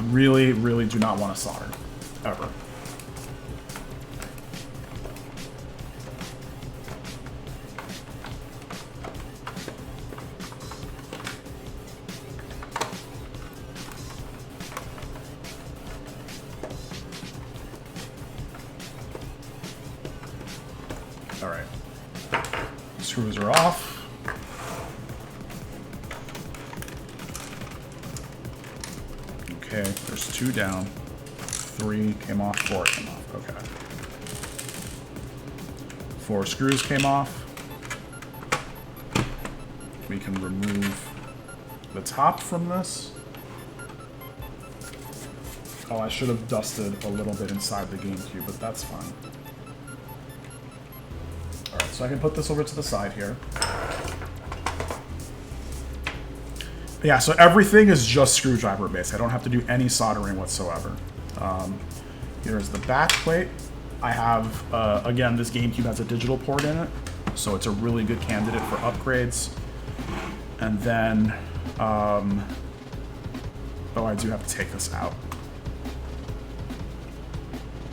Really, really do not want to solder, ever. All right. Screws are off. Okay, there's 2 down. 3 came off, 4 came off. Okay. 4 screws came off. We can remove the top from this. Oh, I should have dusted a little bit inside the GameCube, but that's fine. Alright, so I can put this over to the side here. Yeah, so everything is just screwdriver based. I don't have to do any soldering whatsoever. Here's the back plate. I have, again, this GameCube has a digital port in it, so it's a really good candidate for upgrades. And then, oh, I do have to take this out.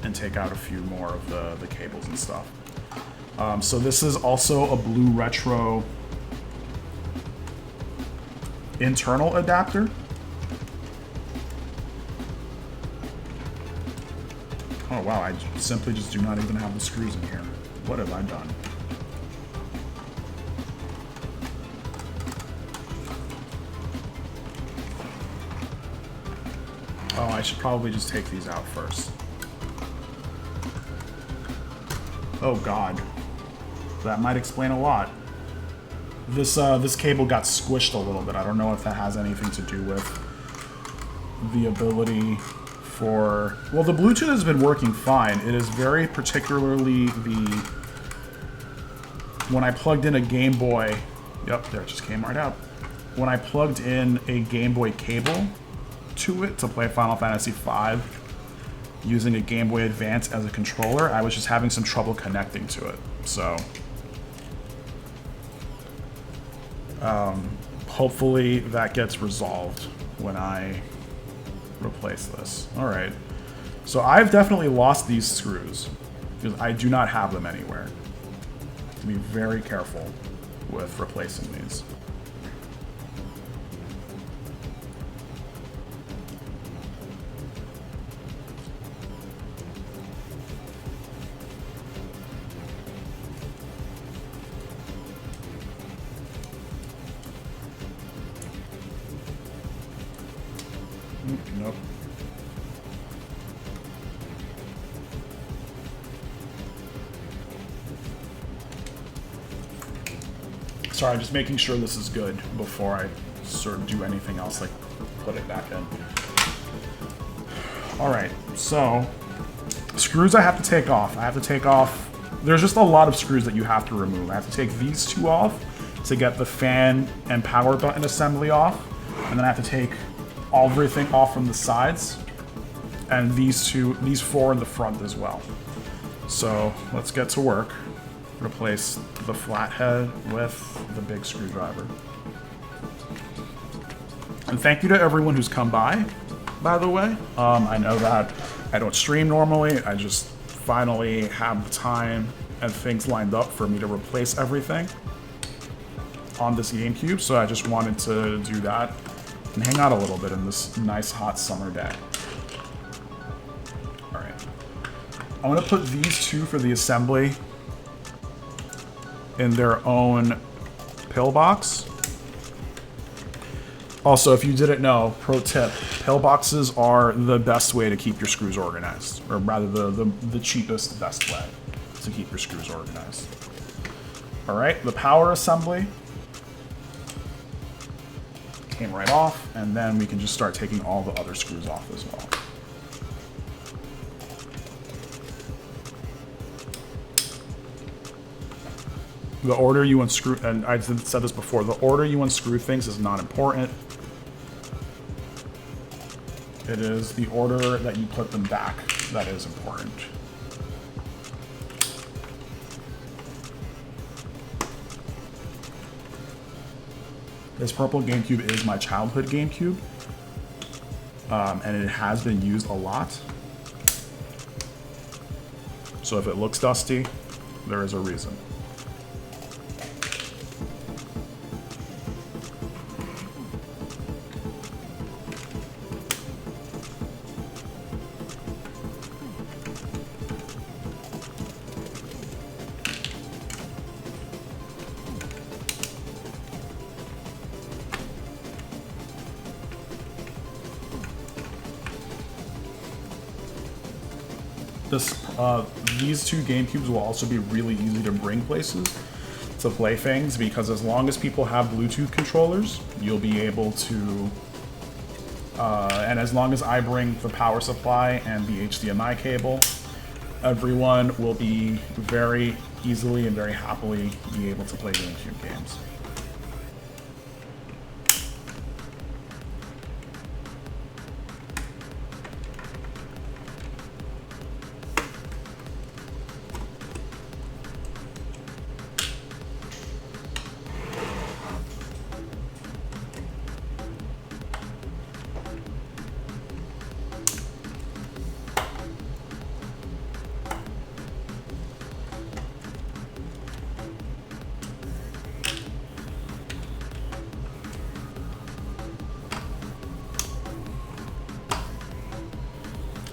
And take out a few more of the cables and stuff. So this is also a BlueRetro internal adapter. Oh wow, I simply just do not even have the screws in here. What have I done? Oh, I should probably just take these out first. Oh god. That might explain a lot. This cable got squished a little bit. I don't know if that has anything to do with the ability for... Well, the Bluetooth has been working fine. It is very particularly when I plugged in a Game Boy... Yep, there it just came right out. When I plugged in a Game Boy cable to it to play Final Fantasy V using a Game Boy Advance as a controller, I was just having some trouble connecting to it. So... hopefully that gets resolved when I replace this. Alright. So I've definitely lost these screws because I do not have them anywhere. Be very careful with replacing these. Nope. Sorry, just making sure this is good before I sort of do anything else, like put it back in. Alright, so screws I have to take off. I have to take off, there's just a lot of screws that you have to remove. I have to take these two off to get the fan and power button assembly off, and then I have to take everything off from the sides, and these four in the front as well. So let's get to work. Replace the flathead with the big screwdriver. And thank you to everyone who's come by the way. I know that I don't stream normally. I just finally have the time and things lined up for me to replace everything on this GameCube, so I just wanted to do that and hang out a little bit in this nice hot summer day. Alright. I'm going to put these two for the assembly in their own pillbox. Also, if you didn't know, pro tip, pillboxes are the best way to keep your screws organized, or rather the cheapest, best way to keep your screws organized. Alright, the power assembly came right off, and then we can just start taking all the other screws off as well. The order you unscrew, and I said this before, the order you unscrew things is not important. It is the order that you put them back that is important. This purple GameCube is my childhood GameCube, and it has been used a lot. So if it looks dusty, there is a reason. These two GameCubes will also be really easy to bring places to play things, because as long as people have Bluetooth controllers, you'll be able to, and as long as I bring the power supply and the HDMI cable, everyone will be very easily and very happily be able to play GameCube games.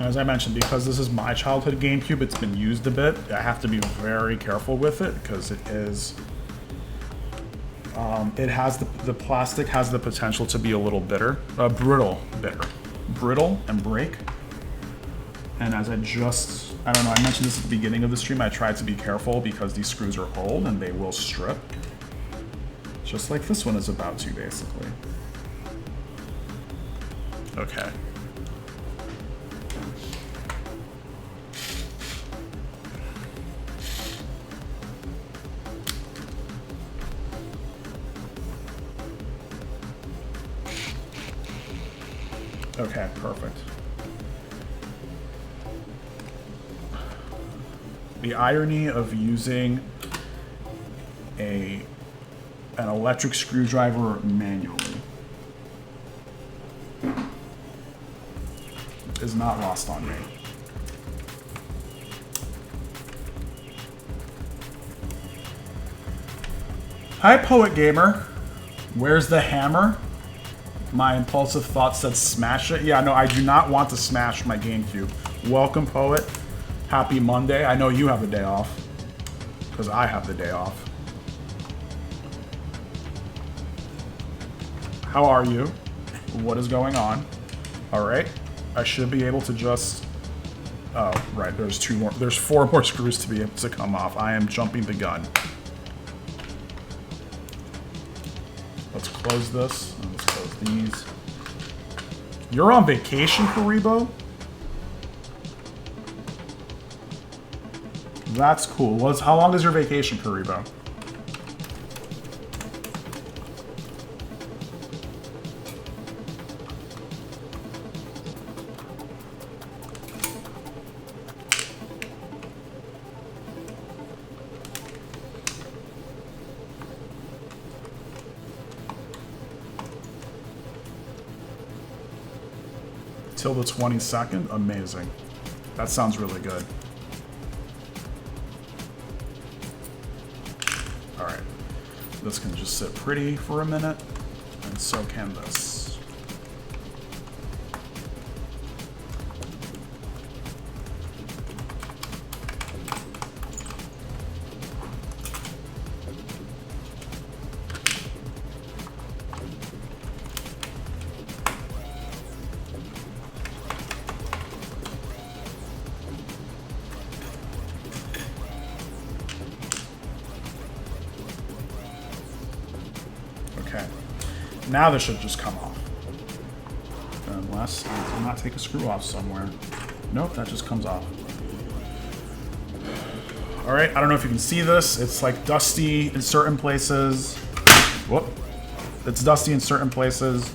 As I mentioned, because this is my childhood GameCube, it's been used a bit. I have to be very careful with it because it is. It has the plastic has the potential to be a little brittle and break. And as I don't know, I mentioned this at the beginning of the stream. I tried to be careful because these screws are old and they will strip, just like this one is about to, basically. Okay. Okay, perfect. The irony of using an electric screwdriver manually is not lost on me. Hi, Poet Gamer. Where's the hammer? My impulsive thought said smash it. Yeah, no, I do not want to smash my GameCube. Welcome, Poet. Happy Monday. I know you have the day off, because I have the day off. How are you? What is going on? Alright. I should be able to just... Oh, right. There's 2 more. There's 4 more screws to be able to come off. I am jumping the gun. Let's close this. And let's close these. You're on vacation, Karibo? That's cool. How long is your vacation, Karibo? Till the 22nd? Amazing. That sounds really good. Alright. This can just sit pretty for a minute, and so can this. Okay. Now this should just come off. Unless I do not take a screw off somewhere. Nope, that just comes off. Alright, I don't know if you can see this. It's like dusty in certain places. Whoop. It's dusty in certain places.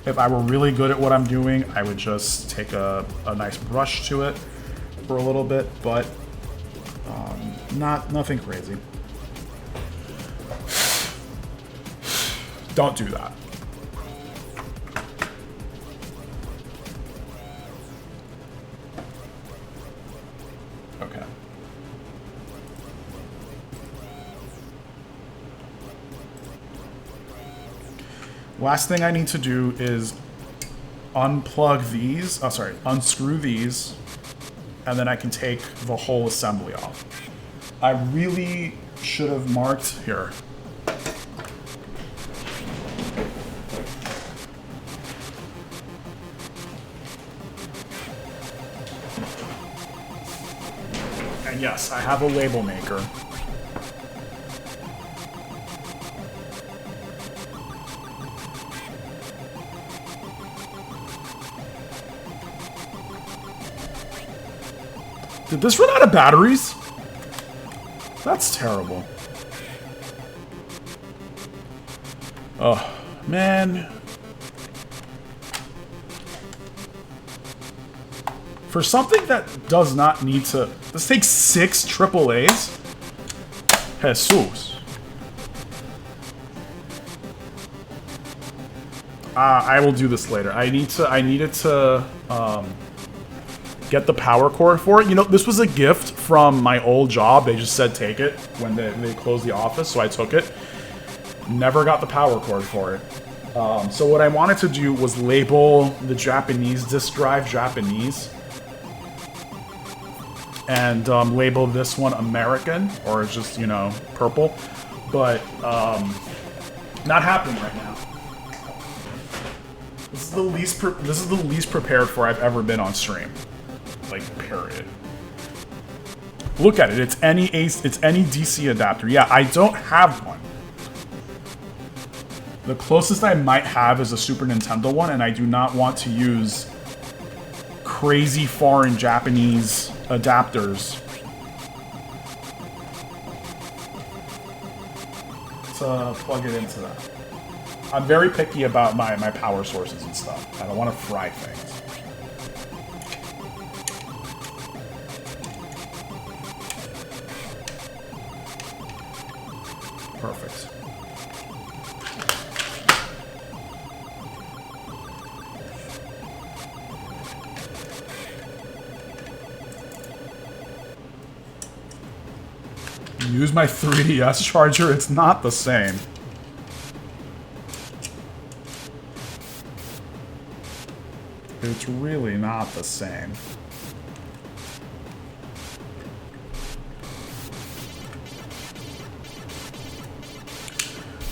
If I were really good at what I'm doing, I would just take a nice brush to it for a little bit, but nothing crazy. Don't do that. Okay. Last thing I need to do is unplug these. Oh, sorry, unscrew these, and then I can take the whole assembly off. I really should have marked here. And yes, I have a label maker. Did this run out of batteries? That's terrible. Oh, man. For something that does not need to... This takes 6 AAAs? Jesus. I will do this later. I needed to get the power cord for it. You know, this was a gift from my old job. They just said take it when they closed the office, so I took it. Never got the power cord for it. So what I wanted to do was label the Japanese disk drive Japanese. And label this one American, or just, you know, purple. But not happening right now. This is the least prepared for I've ever been on stream. Like, period. Look at it. It's any DC adapter. Yeah, I don't have one. The closest I might have is a Super Nintendo one, and I do not want to use crazy foreign Japanese adapters to plug it into that. I'm very picky about my power sources and stuff. I don't want to fry things. Perfect. Use my 3DS charger, it's not the same. It's really not the same.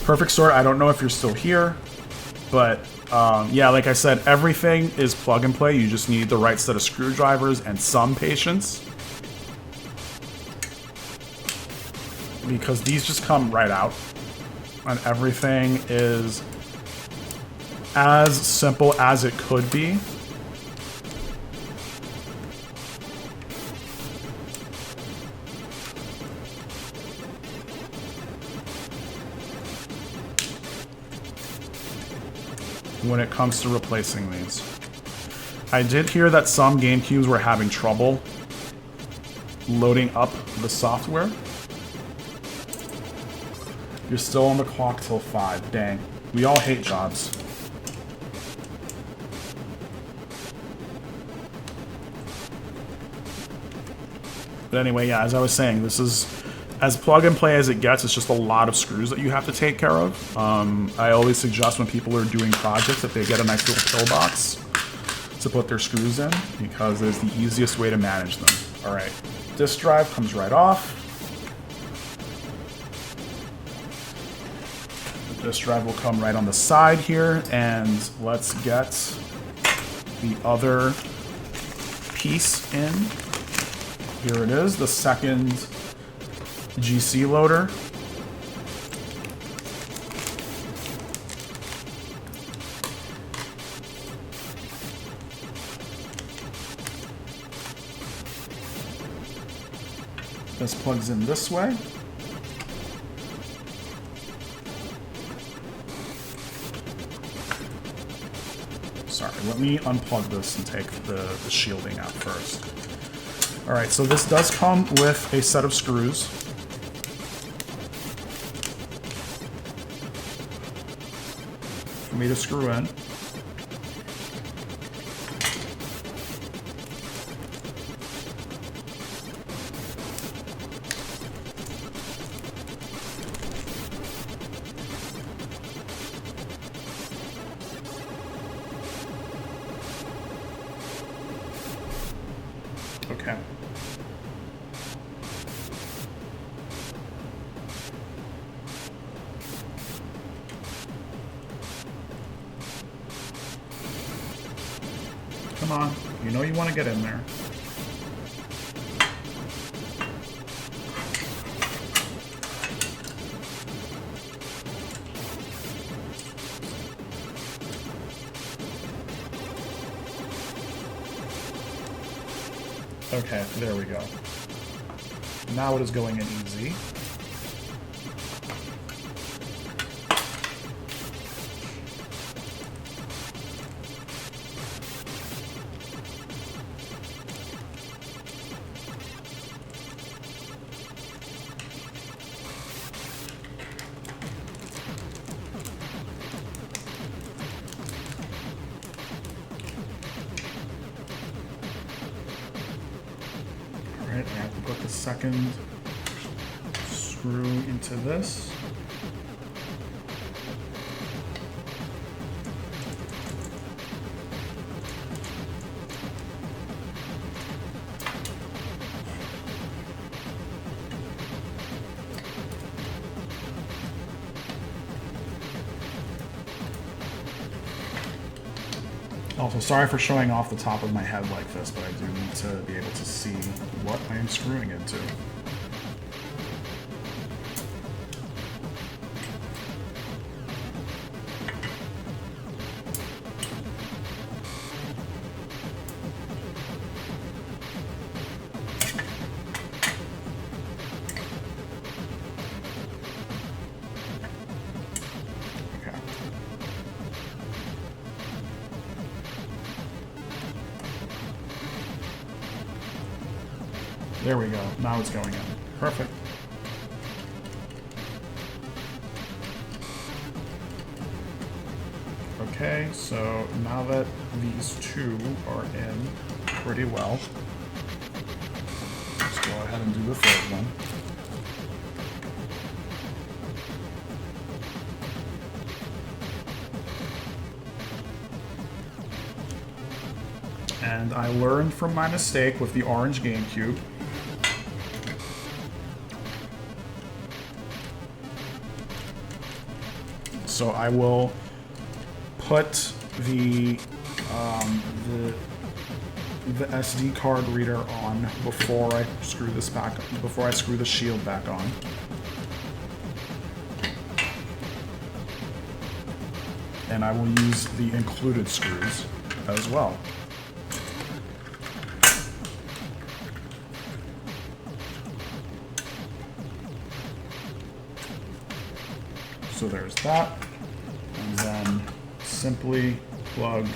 Perfect Sword, I don't know if you're still here. But yeah, like I said, everything is plug and play. You just need the right set of screwdrivers and some patience. Because these just come right out. And everything is as simple as it could be. When it comes to replacing these. I did hear that some GameCubes were having trouble loading up the software. You're still on the clock till 5. Dang. We all hate jobs. But anyway, yeah, as I was saying, this is as plug and play as it gets. It's just a lot of screws that you have to take care of. I always suggest when people are doing projects that they get a nice little pillbox to put their screws in, because it's the easiest way to manage them. All right, disk drive comes right off. The disk drive will come right on the side here, and let's get the other piece in. Here it is, the second GCLoader. This plugs in this way. Sorry, let me unplug this and take the shielding out first. Alright, so this does come with a set of screws. For me to screw in. Okay. Come on, you know you want to get in there. Okay, there we go. Now it is going in easy. Alright, I have to put the second screw into this. Also, sorry for showing off the top of my head like this, but I do need to be able to see what I am screwing into. There we go. Now it's going in. Perfect. Okay, so now that these two are in pretty well, let's go ahead and do the third one. And I learned from my mistake with the orange GameCube. So I will put the SD card reader on before I screw this back, before I screw the shield back on. And I will use the included screws as well. So there's that, and then simply plug.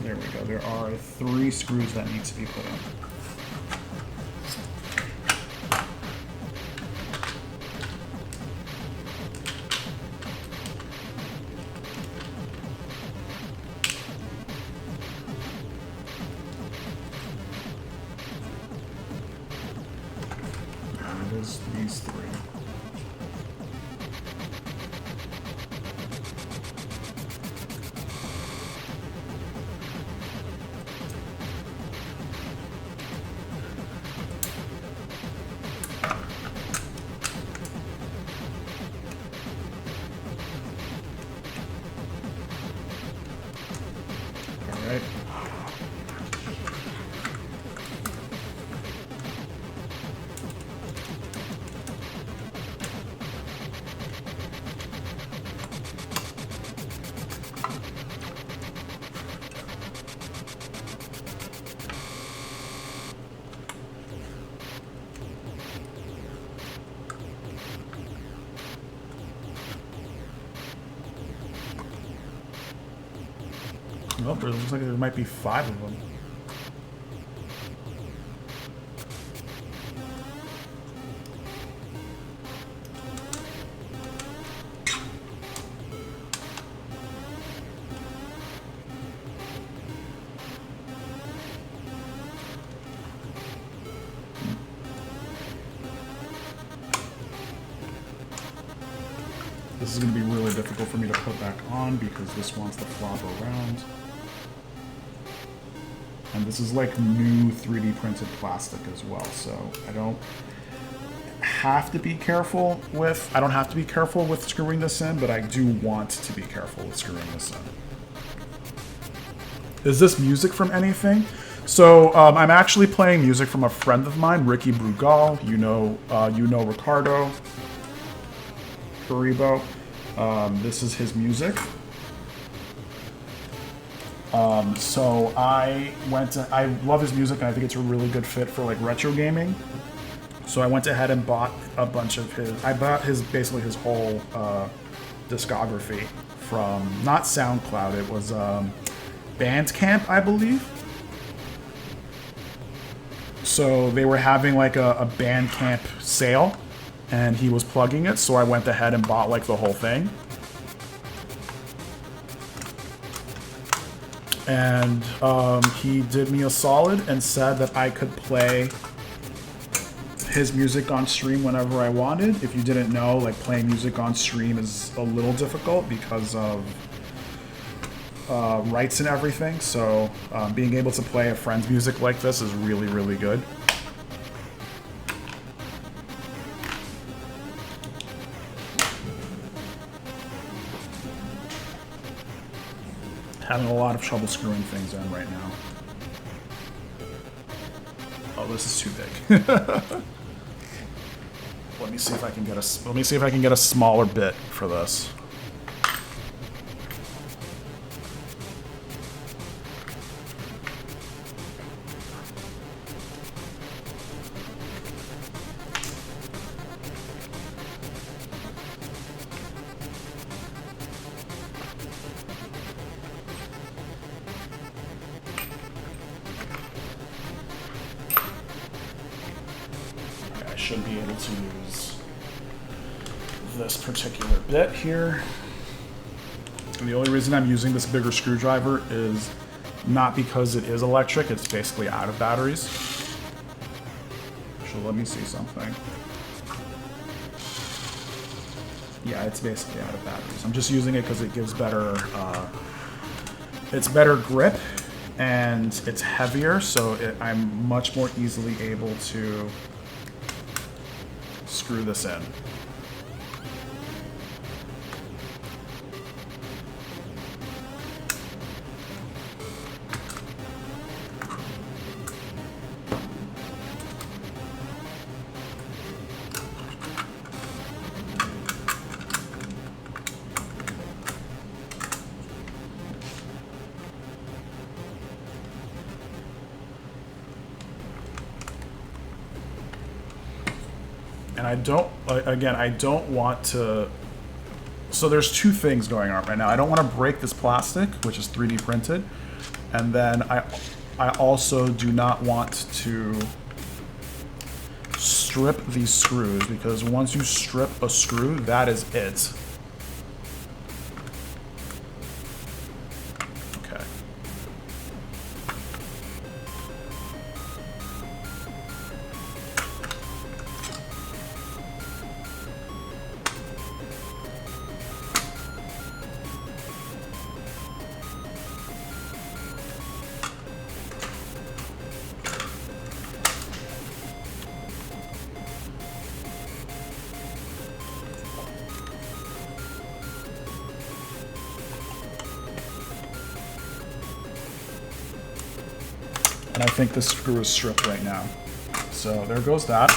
There we go. There are 3 screws that need to be put in. And it is these 3. Alright. Well, it looks like there might be 5 of them. This is going to be really difficult for me to put back on because this wants to flop around. And this is like new 3D printed plastic as well, so I don't have to be careful with screwing this in, but I do want to be careful with screwing this in. Is this music from anything? So I'm actually playing music from a friend of mine, Ricky Brugal. You know Ricardo Haribo. This is his music. So I love his music, and I think it's a really good fit for like retro gaming. So I went ahead and bought a bunch of I bought basically his whole discography from, not SoundCloud, it was Bandcamp, I believe. So they were having like a Bandcamp sale, and he was plugging it, so I went ahead and bought like the whole thing. And he did me a solid and said that I could play his music on stream whenever I wanted. If you didn't know, like, playing music on stream is a little difficult because of rights and everything. So being able to play a friend's music like this is really, really good. Having a lot of trouble screwing things in right now. Oh, this is too big. Let me see if I can get a smaller bit for this. Should be able to use this particular bit here. And the only reason I'm using this bigger screwdriver is not because it is electric, it's basically out of batteries. So let me see something. Yeah, it's basically out of batteries. I'm just using it because it gives better, it's better grip, and it's heavier, so I'm much more easily able to screw this in. And I don't, again, I don't want to, so there's two things going on right now. I don't want to break this plastic, which is 3D printed. And then I also do not want to strip these screws, because once you strip a screw, that is it. Okay. And I think this screw is stripped right now. So there goes that.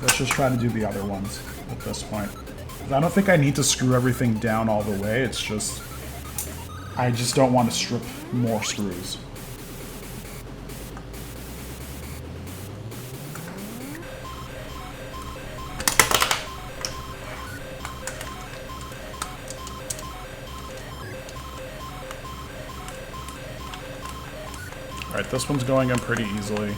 Let's just try to do the other ones at this point. I don't think I need to screw everything down all the way. It's just, I just don't want to strip more screws. Alright, this one's going in pretty easily.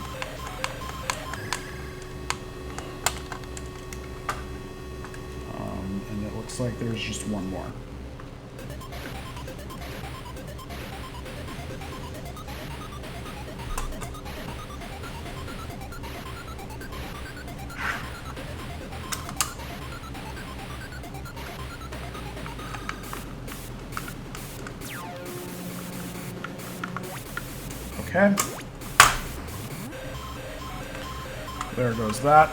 And it looks like there's just one more. Okay. There goes that.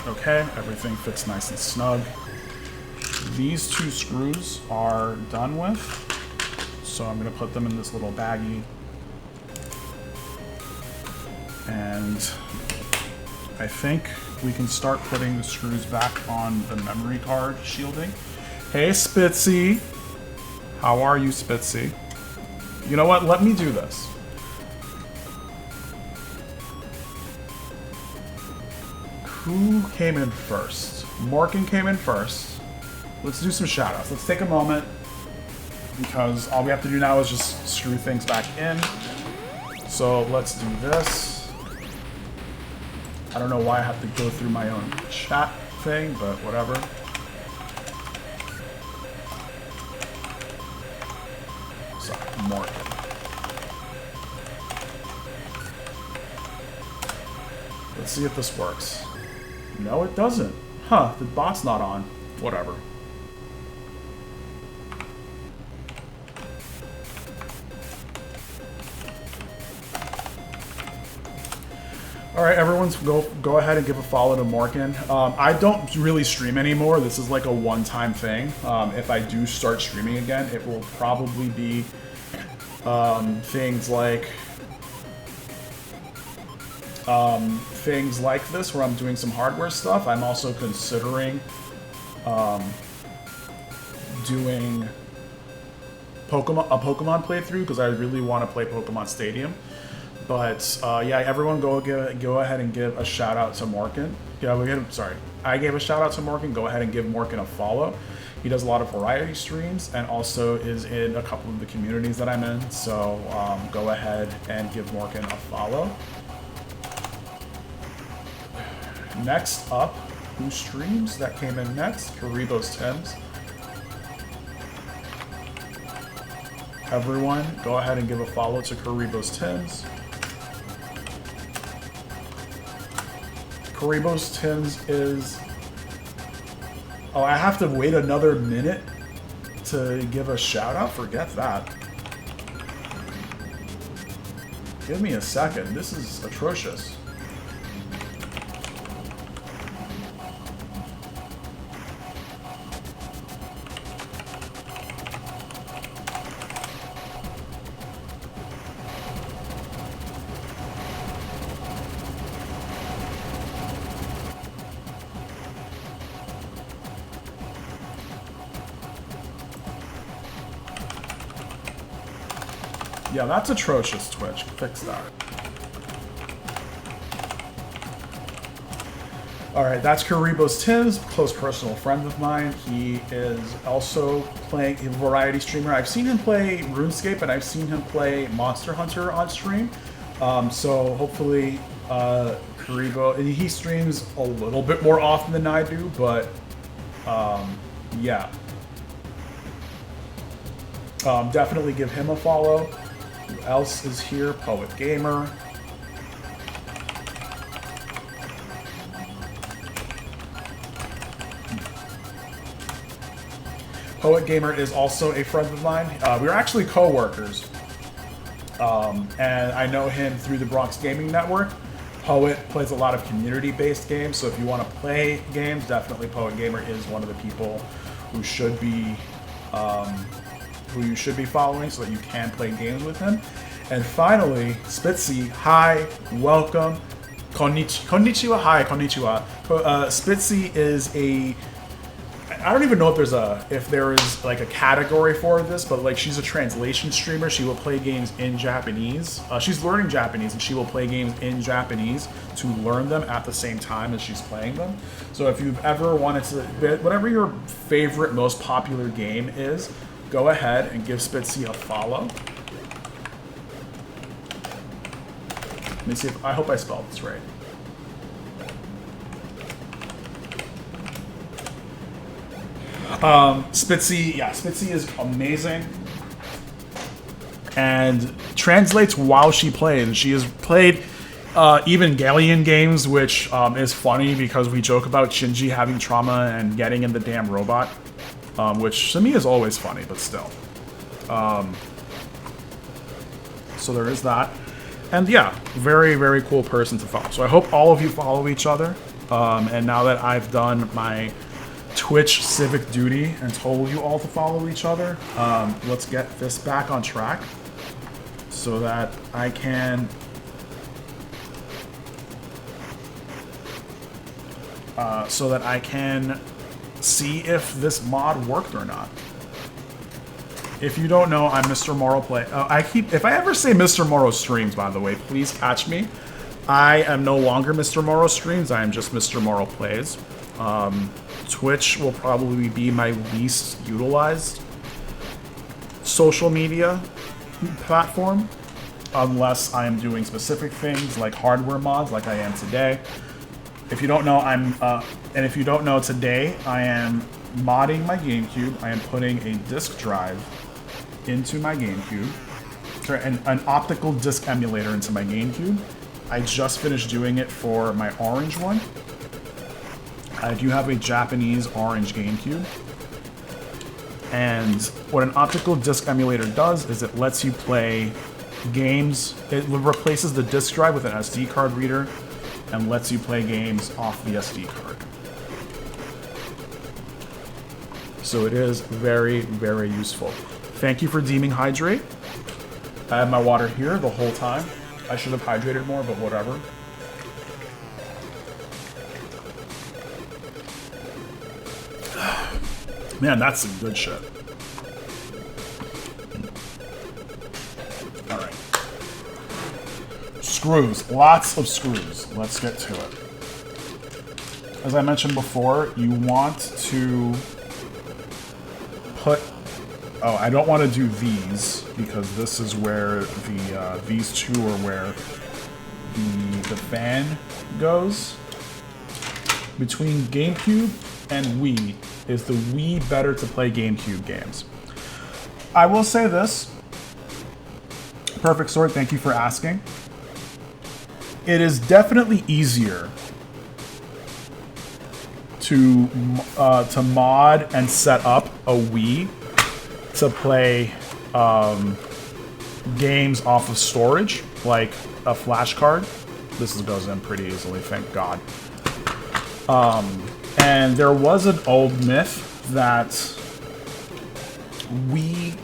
Okay, everything fits nice and snug. These two screws are done with, so I'm going to put them in this little baggie. And I think we can start putting the screws back on the memory card shielding. Hey, Spitzy. How are you, Spitzy? You know what? Let me do this. Who came in first? Morgan came in first. Let's do some shoutouts. Let's take a moment, because all we have to do now is just screw things back in. So let's do this. I don't know why I have to go through my own chat thing, but whatever. So, Morgan. Let's see if this works. No, it doesn't. Huh, the bot's not on. Whatever. Alright, everyone's go ahead and give a follow to Morgan. I don't really stream anymore. This is like a one-time thing. If I do start streaming again, it will probably be things like this, where I'm doing some hardware stuff. I'm also considering doing a Pokemon playthrough, because I really want to play Pokemon Stadium. But yeah, everyone go ahead and give a shout out to Morgan. Yeah, I gave a shout out to Morgan. Go ahead and give Morgan a follow. He does a lot of variety streams and also is in a couple of the communities that I'm in. So go ahead and give Morgan a follow. Next up, who streams? That came in next. Karibo's Tims. Everyone, go ahead and give a follow to Karibo's Tims. Karibo's Tims is... Oh, I have to wait another minute to give a shout out? Forget that. Give me a second. This is atrocious. Yeah, that's atrocious, Twitch. Fix that. Alright, that's Karibos Tims, close personal friend of mine. He is also playing a variety streamer. I've seen him play RuneScape and I've seen him play Monster Hunter on stream. So hopefully Karibo, he streams a little bit more often than I do, but yeah. Definitely give him a follow. Who else is here? Poet Gamer. Poet Gamer is also a friend of mine. We are actually co-workers. And I know him through the Bronx Gaming Network. Poet plays a lot of community-based games, so if you want to play games, definitely Poet Gamer is one of the people who should be, who you should be following so that you can play games with him. And finally, Spitzy, hi, welcome. Konnichiwa, hi, konnichiwa. Spitzy is a, I don't even know if there is like a category for this, but like she's a translation streamer. She will play games in Japanese. She's learning Japanese and she will play games in Japanese to learn them at the same time as she's playing them. So if you've ever wanted to, whatever your favorite, most popular game is, go ahead and give Spitzy a follow. Let me see if, I hope I spelled this right. Spitzy, yeah, Spitzy is amazing and translates while she plays. She has played Evangelion games, which is funny because we joke about Shinji having trauma and getting in the damn robot, which to me is always funny, but still. So there is that. And yeah, very, very cool person to follow. So I hope all of you follow each other. And now that I've done my Twitch civic duty and told you all to follow each other, let's get this back on track so that I can see if this mod worked or not. If you don't know, I'm Mr. Morrow Play. If I ever say Mr. Morrow Streams, by the way, please catch me. I am no longer Mr. Morrow Streams. I am just Mr. Morrow Plays. Twitch will probably be my least utilized social media platform, unless I am doing specific things like hardware mods, like I am today. If you don't know, and if you don't know, today I am modding my GameCube. I am putting a disk drive into my GameCube, an optical disc emulator into my GameCube. I just finished doing it for my orange one. I do have a Japanese orange GameCube. And what an optical disc emulator does is it lets you play games. It replaces the disk drive with an SD card reader and lets you play games off the SD card. So it is very, very useful. Thank you for deeming hydrate. I had my water here the whole time. I should have hydrated more, but whatever. Man, that's some good shit. Alright. Screws. Lots of screws. Let's get to it. As I mentioned before, you want to put... Oh, I don't want to do these, because this is where the these two are where the fan goes. Between GameCube and Wii, is the Wii better to play GameCube games? I will say this. Perfect Sword, thank you for asking. It is definitely easier to mod and set up a Wii to play games off of storage, like a flash card. This goes in pretty easily, thank God. And there was an old myth that Wii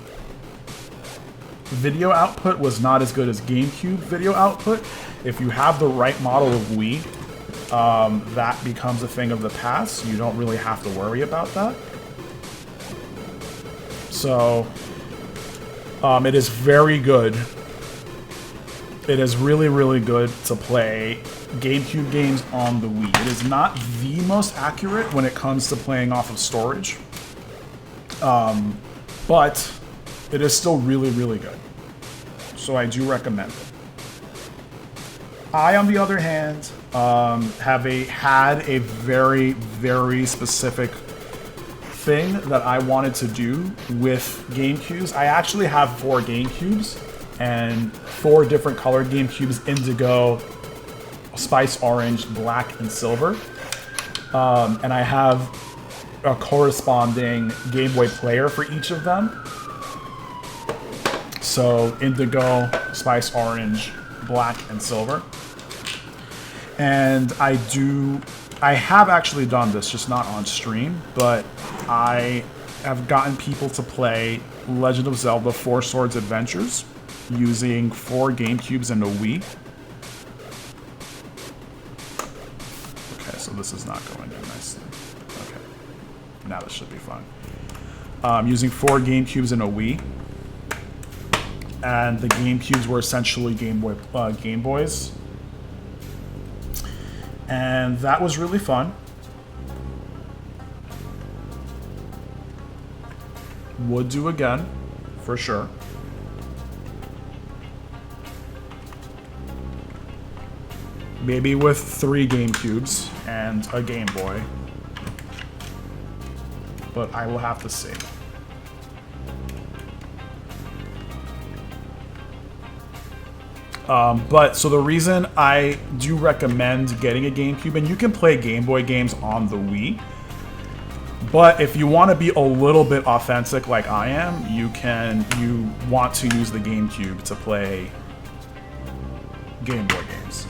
video output was not as good as GameCube video output. If you have the right model of Wii, that becomes a thing of the past. You don't really have to worry about that. So, It is very good. It is really, really good to play GameCube games on the Wii. It is not the most accurate when it comes to playing off of storage. But it is still really, really good. So I do recommend it. I, on the other hand, had a very, very specific thing that I wanted to do with GameCubes. I actually have 4 GameCubes and 4 different colored GameCubes: indigo, spice orange, black, and silver. And I have a corresponding Game Boy player for each of them. So indigo, spice orange, black, and silver. And I have actually done this, just not on stream, but I have gotten people to play Legend of Zelda 4 Swords Adventures using 4 GameCubes and a Wii. Okay, so this is not going in nicely. Okay, now this should be fun. Using 4 GameCubes and a Wii. And the GameCubes were essentially Game Boys. And that was really fun. Would do again, for sure. Maybe with 3 GameCubes and a Game Boy. But I will have to see. But so the reason I do recommend getting a GameCube, and you can play Game Boy games on the Wii, but if you want to be a little bit authentic like I am, you want to use the GameCube to play Game Boy games.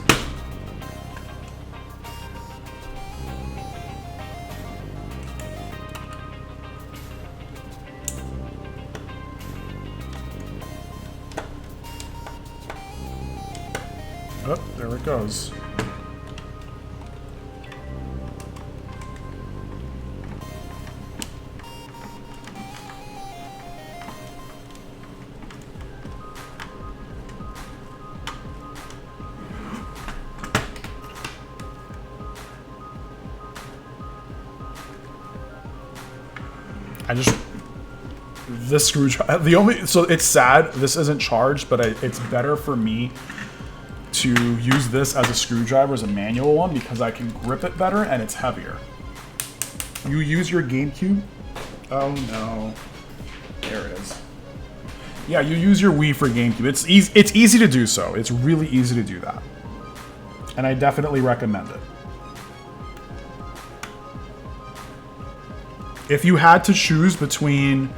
Oh, there it goes. This screwdriver, so it's sad, this isn't charged, but it's better for me to use this as a screwdriver, as a manual one, because I can grip it better and it's heavier. You use your GameCube? Oh no. There it is. Yeah, you use your Wii for GameCube. It's easy to do so. It's really easy to do that. And I definitely recommend it. If you had to choose between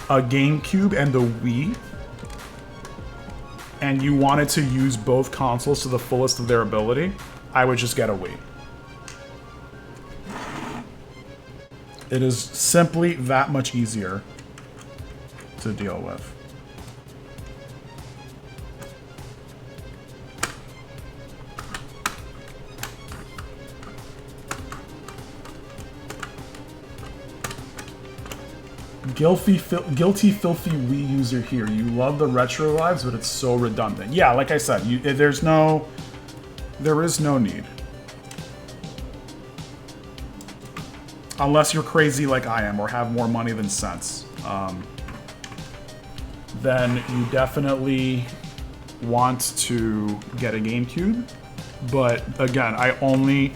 a GameCube and the Wii, and you wanted to use both consoles to the fullest of their ability, I would just get a Wii. It is simply that much easier to deal with. Guilty, filthy Wii user here. You love the retro lives, but it's so redundant. Yeah, like I said, there is no need. Unless you're crazy like I am, or have more money than sense. Then you definitely want to get a GameCube. But again, I only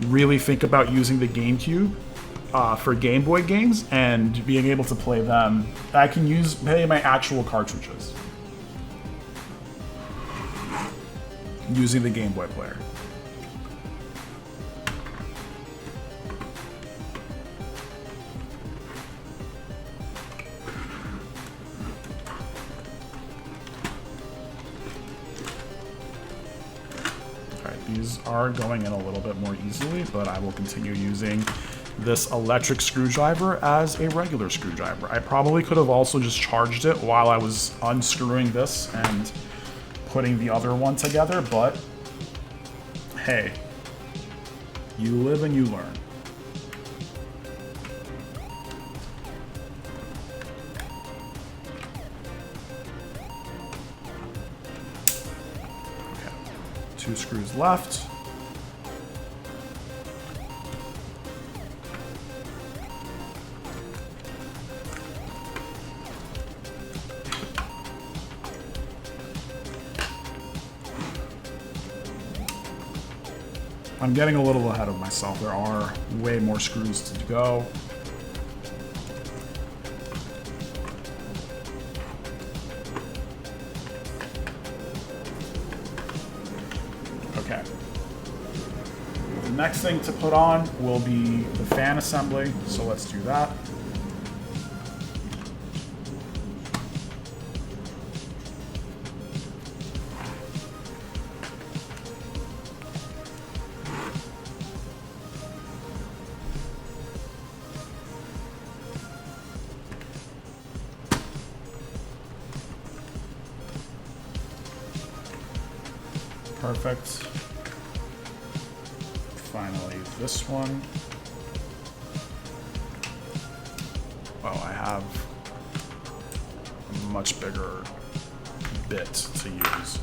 really think about using the GameCube for Game Boy games and being able to play them. I can play my actual cartridges using the Game Boy player. Alright, these are going in a little bit more easily, but I will continue using this electric screwdriver as a regular screwdriver. I probably could have also just charged it while I was unscrewing this and putting the other one together, but hey, you live and you learn. 2 screws left. I'm getting a little ahead of myself. There are way more screws to go. Okay. The next thing to put on will be the fan assembly, so let's do that. Perfect. Finally, this one. Oh, I have a much bigger bit to use.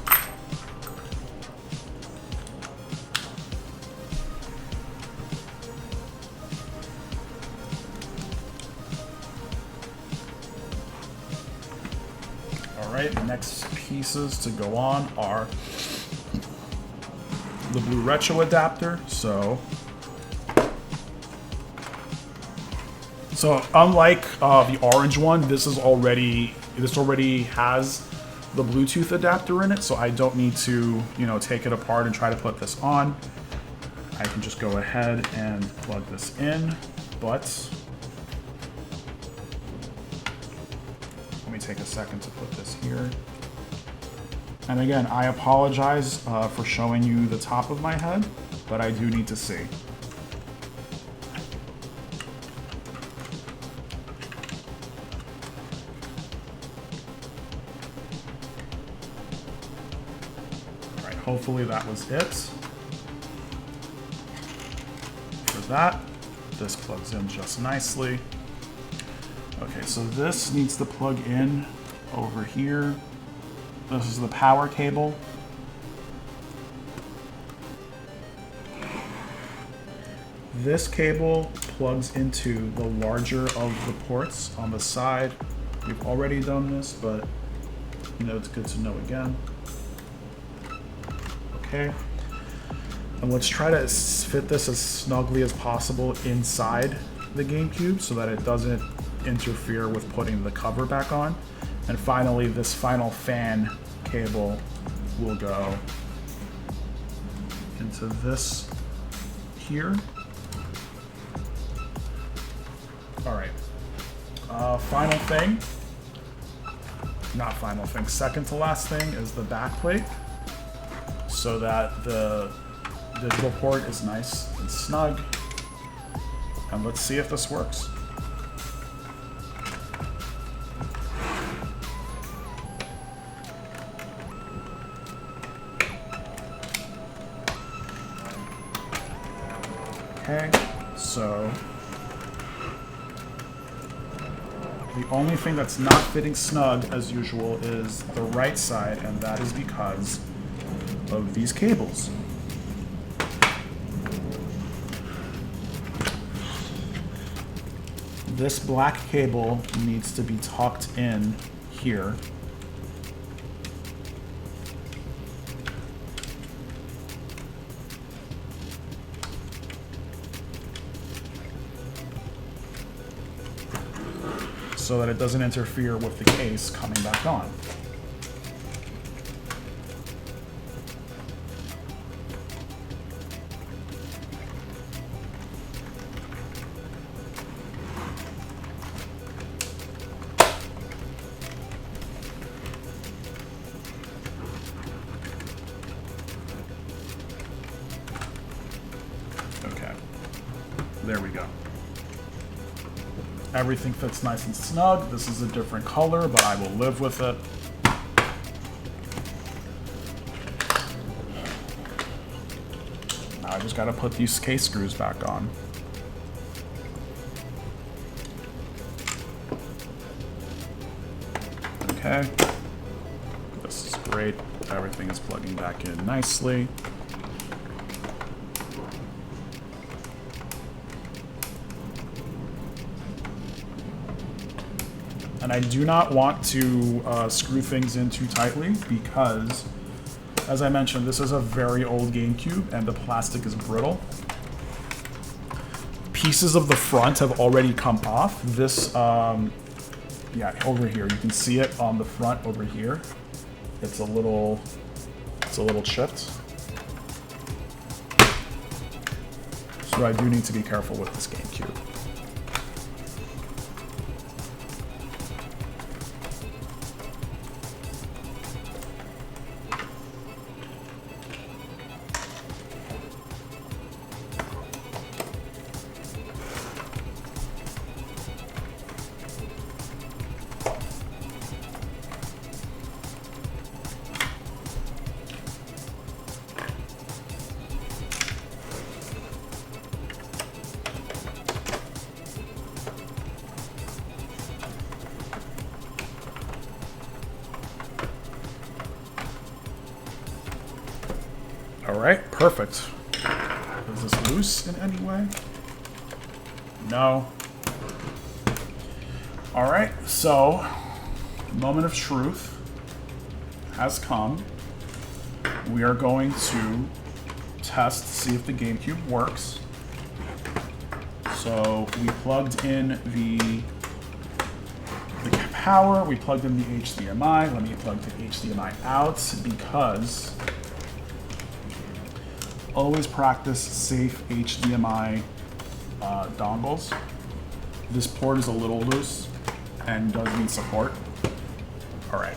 Alright, the next pieces to go on are the BlueRetro adapter. So unlike the orange one, this already has the Bluetooth adapter in it, so I don't need to, take it apart and try to put this on. I can just go ahead and plug this in, but let me take a second to put this here. And again, I apologize for showing you the top of my head, but I do need to see. All right, hopefully that was it. For that, this plugs in just nicely. Okay, so this needs to plug in over here. This is the power cable. This cable plugs into the larger of the ports on the side. We've already done this, but it's good to know again. Okay. And let's try to fit this as snugly as possible inside the GameCube so that it doesn't interfere with putting the cover back on. And finally, this final fan cable will go into this here. All right. Final thing, not final thing, second to last thing is the back plate so that the digital port is nice and snug. And let's see if this works. Okay, so the only thing that's not fitting snug as usual is the right side, and that is because of these cables. This black cable needs to be tucked in here. So that it doesn't interfere with the case coming back on. Okay, there we go. Everything fits nice and snug. This is a different color, but I will live with it. Now I just gotta put these case screws back on. Okay. This is great. Everything is plugging back in nicely. And I do not want to screw things in too tightly because, as I mentioned, this is a very old GameCube and the plastic is brittle. Pieces of the front have already come off. This, yeah, over here. You can see it on the front over here. It's a little chipped. So I do need to be careful with this GameCube. Alright, perfect. Is this loose in any way? No. Alright, so, moment of truth has come. We are going to test to see if the GameCube works. So, we plugged in the power, we plugged in the HDMI. Let me plug the HDMI out because always practice safe HDMI dongles. This port is a little loose and does need support. All right.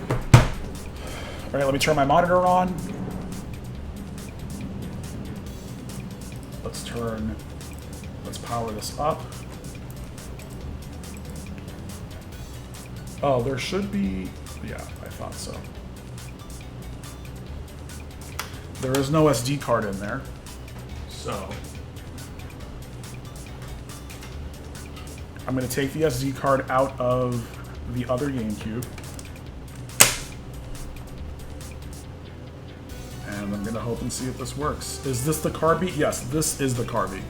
All right, let me turn my monitor on. Let's power this up. Oh, there should be, yeah, I thought so. There is no SD card in there, so I'm going to take the SD card out of the other GameCube, and I'm going to hope and see if this works. Is this the Carby? Yes, this is the Carby.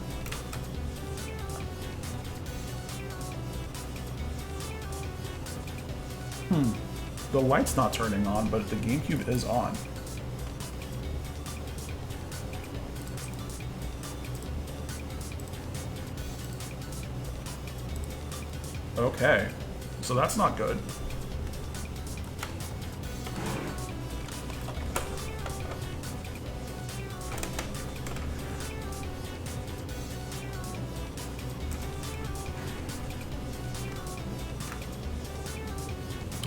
The light's not turning on, but the GameCube is on. Okay, so that's not good.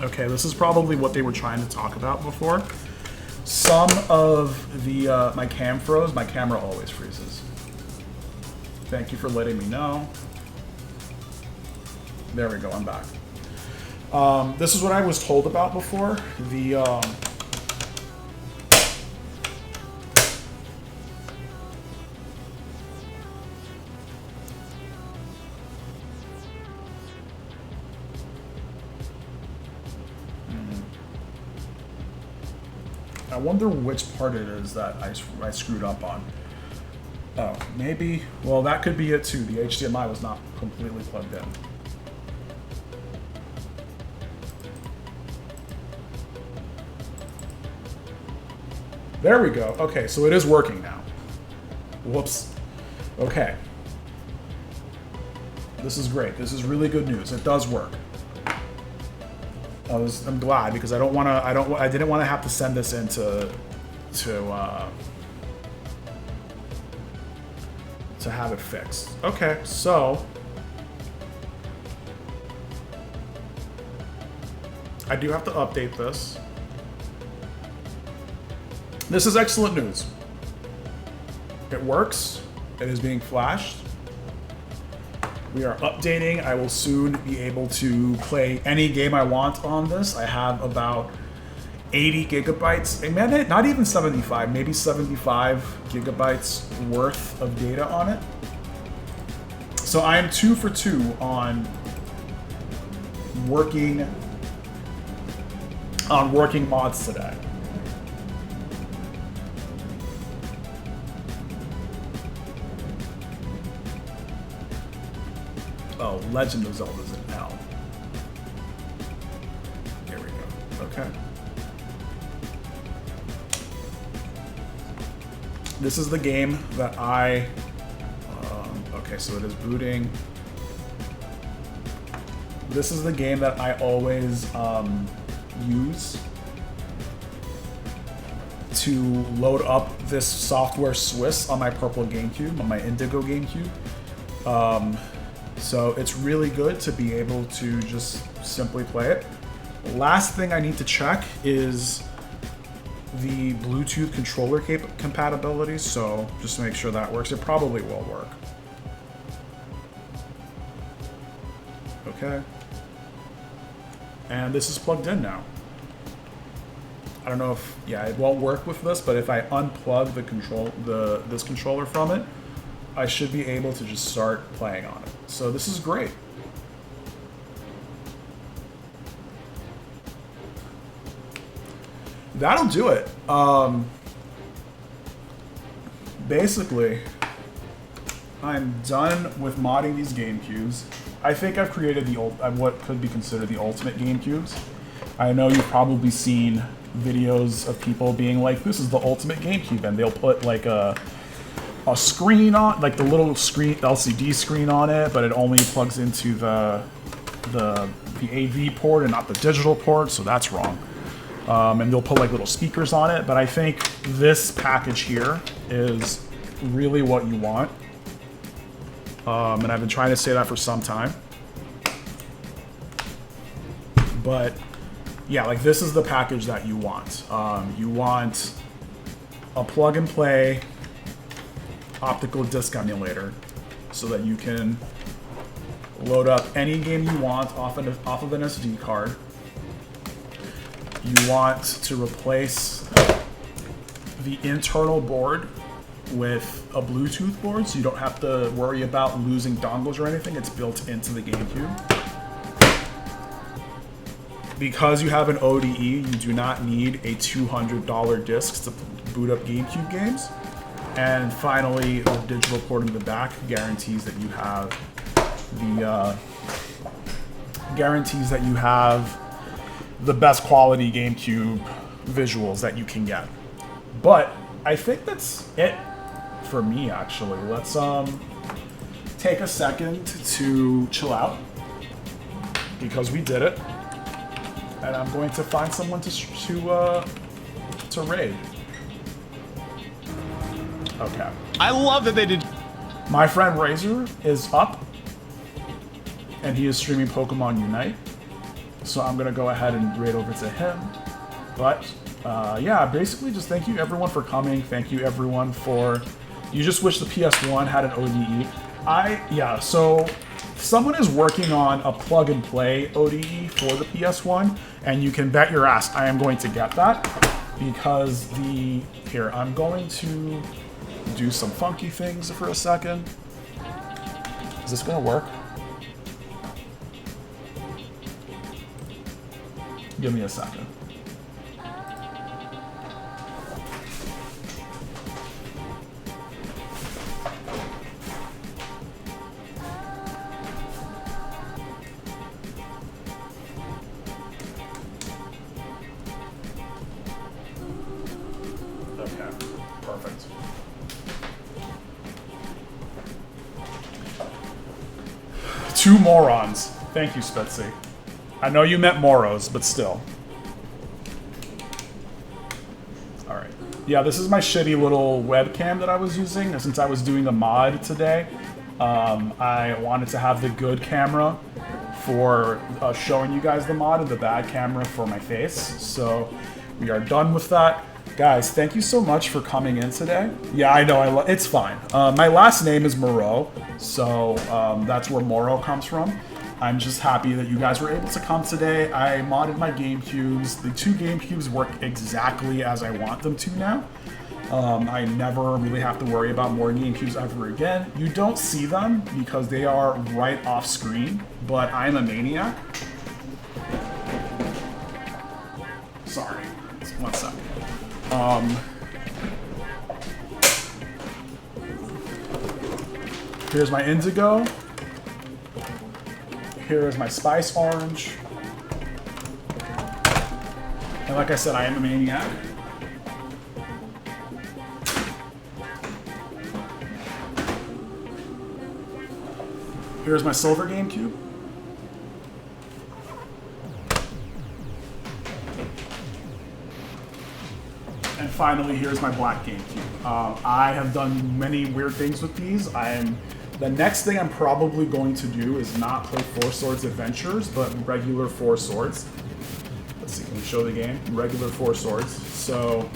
Okay, this is probably what they were trying to talk about before. Some of the my cam froze. My camera always freezes. Thank you for letting me know. There we go, I'm back. This is what I was told about before. The I wonder which part it is that I screwed up on. Oh, maybe. Well, that could be it too. The HDMI was not completely plugged in. There we go. Okay, so it is working now. Whoops. Okay. This is great. This is really good news. It does work. I'm glad because I didn't want to have to send this in to have it fixed. Okay, so I do have to update this. This is excellent news. It works. It is being flashed. We are updating. I will soon be able to play any game I want on this. I have about 80 gigabytes, and not even 75, maybe 75 gigabytes worth of data on it. So I am 2 for 2 on working mods today. Oh, Legend of Zelda's an L. Okay. This is the game that I... okay, so it is booting. This is the game that I always use to load up this software Swiss on my purple GameCube, on my indigo GameCube. So it's really good to be able to just simply play it. Last thing I need to check is the Bluetooth controller compatibility, so just to make sure that works. It probably will work. Okay. And this is plugged in now. I don't know if, yeah, it won't work with this, but if I unplug this controller from it, I should be able to just start playing on it. So this is great. That'll do it. Basically, I'm done with modding these GameCubes. I think I've created what could be considered the ultimate GameCubes. I know you've probably seen videos of people being like, this is the ultimate GameCube, and they'll put like a screen on, like the little screen, LCD screen on it, but it only plugs into the AV port and not the digital port, so that's wrong. And they'll put like little speakers on it, but I think this package here is really what you want. And I've been trying to say that for some time. But yeah, like this is the package that you want. You want a plug and play optical disc emulator so that you can load up any game you want off of an SD card. You want to replace the internal board with a Bluetooth board, so you don't have to worry about losing dongles or anything. It's built into the GameCube. Because you have an ODE, you do not need a $200 disc to boot up GameCube games. And finally, the digital port in the back guarantees that you have the best quality GameCube visuals that you can get. But I think that's it for me, actually. Let's take a second to chill out, because we did it. And I'm going to find someone to raid. Okay. I love that they did. My friend Razor is up, and he is streaming Pokemon Unite. So I'm gonna go ahead and raid over to him. But yeah, basically just thank you everyone for coming. Thank you everyone for. You just wish the PS1 had an ODE. So someone is working on a plug and play ODE for the PS1, and you can bet your ass I am going to get that, because here, I'm going to do some funky things for a second. Is this gonna work? Give me a second. Okay, perfect. Two morons. Thank you, Spetsy. I know you meant moros, but still. Alright. Yeah, this is my shitty little webcam that I was using. Since I was doing the mod today, I wanted to have the good camera for showing you guys the mod and the bad camera for my face. So we are done with that. Guys, thank you so much for coming in today. Yeah, I know, it's fine. My last name is Moreau, so that's where Moro comes from. I'm just happy that you guys were able to come today. I modded my GameCubes. The two GameCubes work exactly as I want them to now. I never really have to worry about more GameCubes ever again. You don't see them because they are right off screen, but I'm a maniac. Sorry, one second. Here's my indigo. Here is my spice orange. And like I said, I am a maniac. Here's my silver GameCube. And finally, here's my black GameCube. I have done many weird things with these. The next thing I'm probably going to do is not play Four Swords Adventures, but regular Four Swords. Let's see, can we show the game? Regular Four Swords. So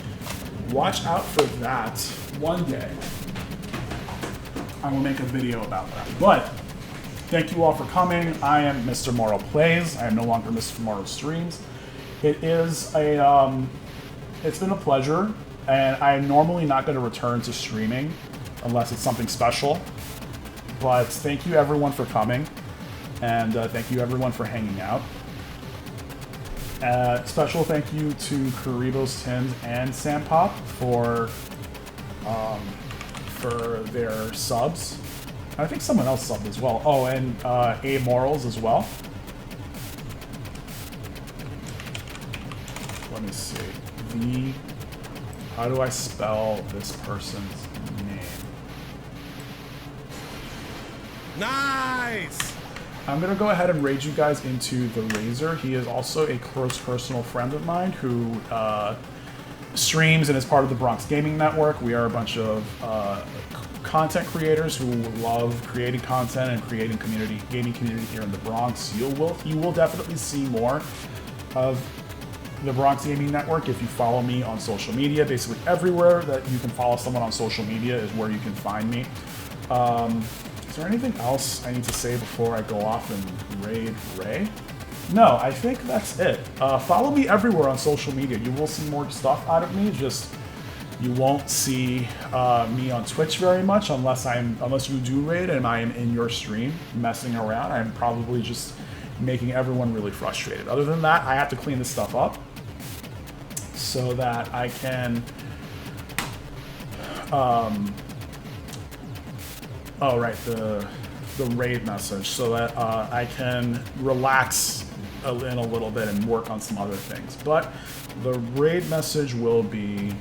watch out for that. One day, I will make a video about that. But thank you all for coming. I am Mr. Morrow Plays. I am no longer Mr. Morrow Streams. It is it's been a pleasure, and I'm normally not going to return to streaming unless it's something special. But thank you everyone for coming, and thank you everyone for hanging out. Special thank you to Karibo's Tins and Sampop for their subs. I think someone else subbed as well. Oh, and A Morals as well. Let me see. How do I spell this person's name? Nice! I'm gonna go ahead and raid you guys into the Razor. He is also a close personal friend of mine who streams and is part of the Bronx Gaming Network. We are a bunch of content creators who love creating content and creating gaming community here in the Bronx. You will definitely see more of the Bronx Gaming Network if you follow me on social media. Basically everywhere that you can follow someone on social media is where you can find me. Is there anything else I need to say before I go off and raid Ray? No, I think that's it. Follow me everywhere on social media. You will see more stuff out of me. Just you won't see me on Twitch very much unless you do raid and I am in your stream messing around. I'm probably just making everyone really frustrated. Other than that, I have to clean this stuff up so that I can oh right, the raid message, so that I can relax in a little bit and work on some other things. But the raid message will be,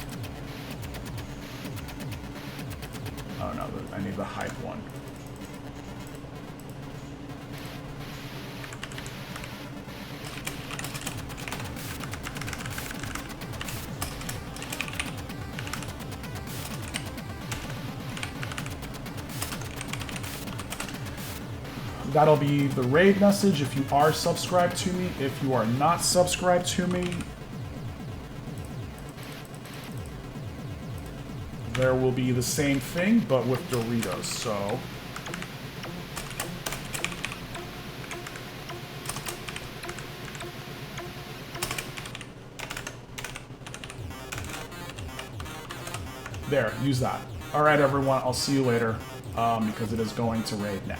oh no, I need the hype one. That'll be the raid message if you are subscribed to me. If you are not subscribed to me, there will be the same thing, but with Doritos, so... There, use that. Alright everyone, I'll see you later, because it is going to raid now.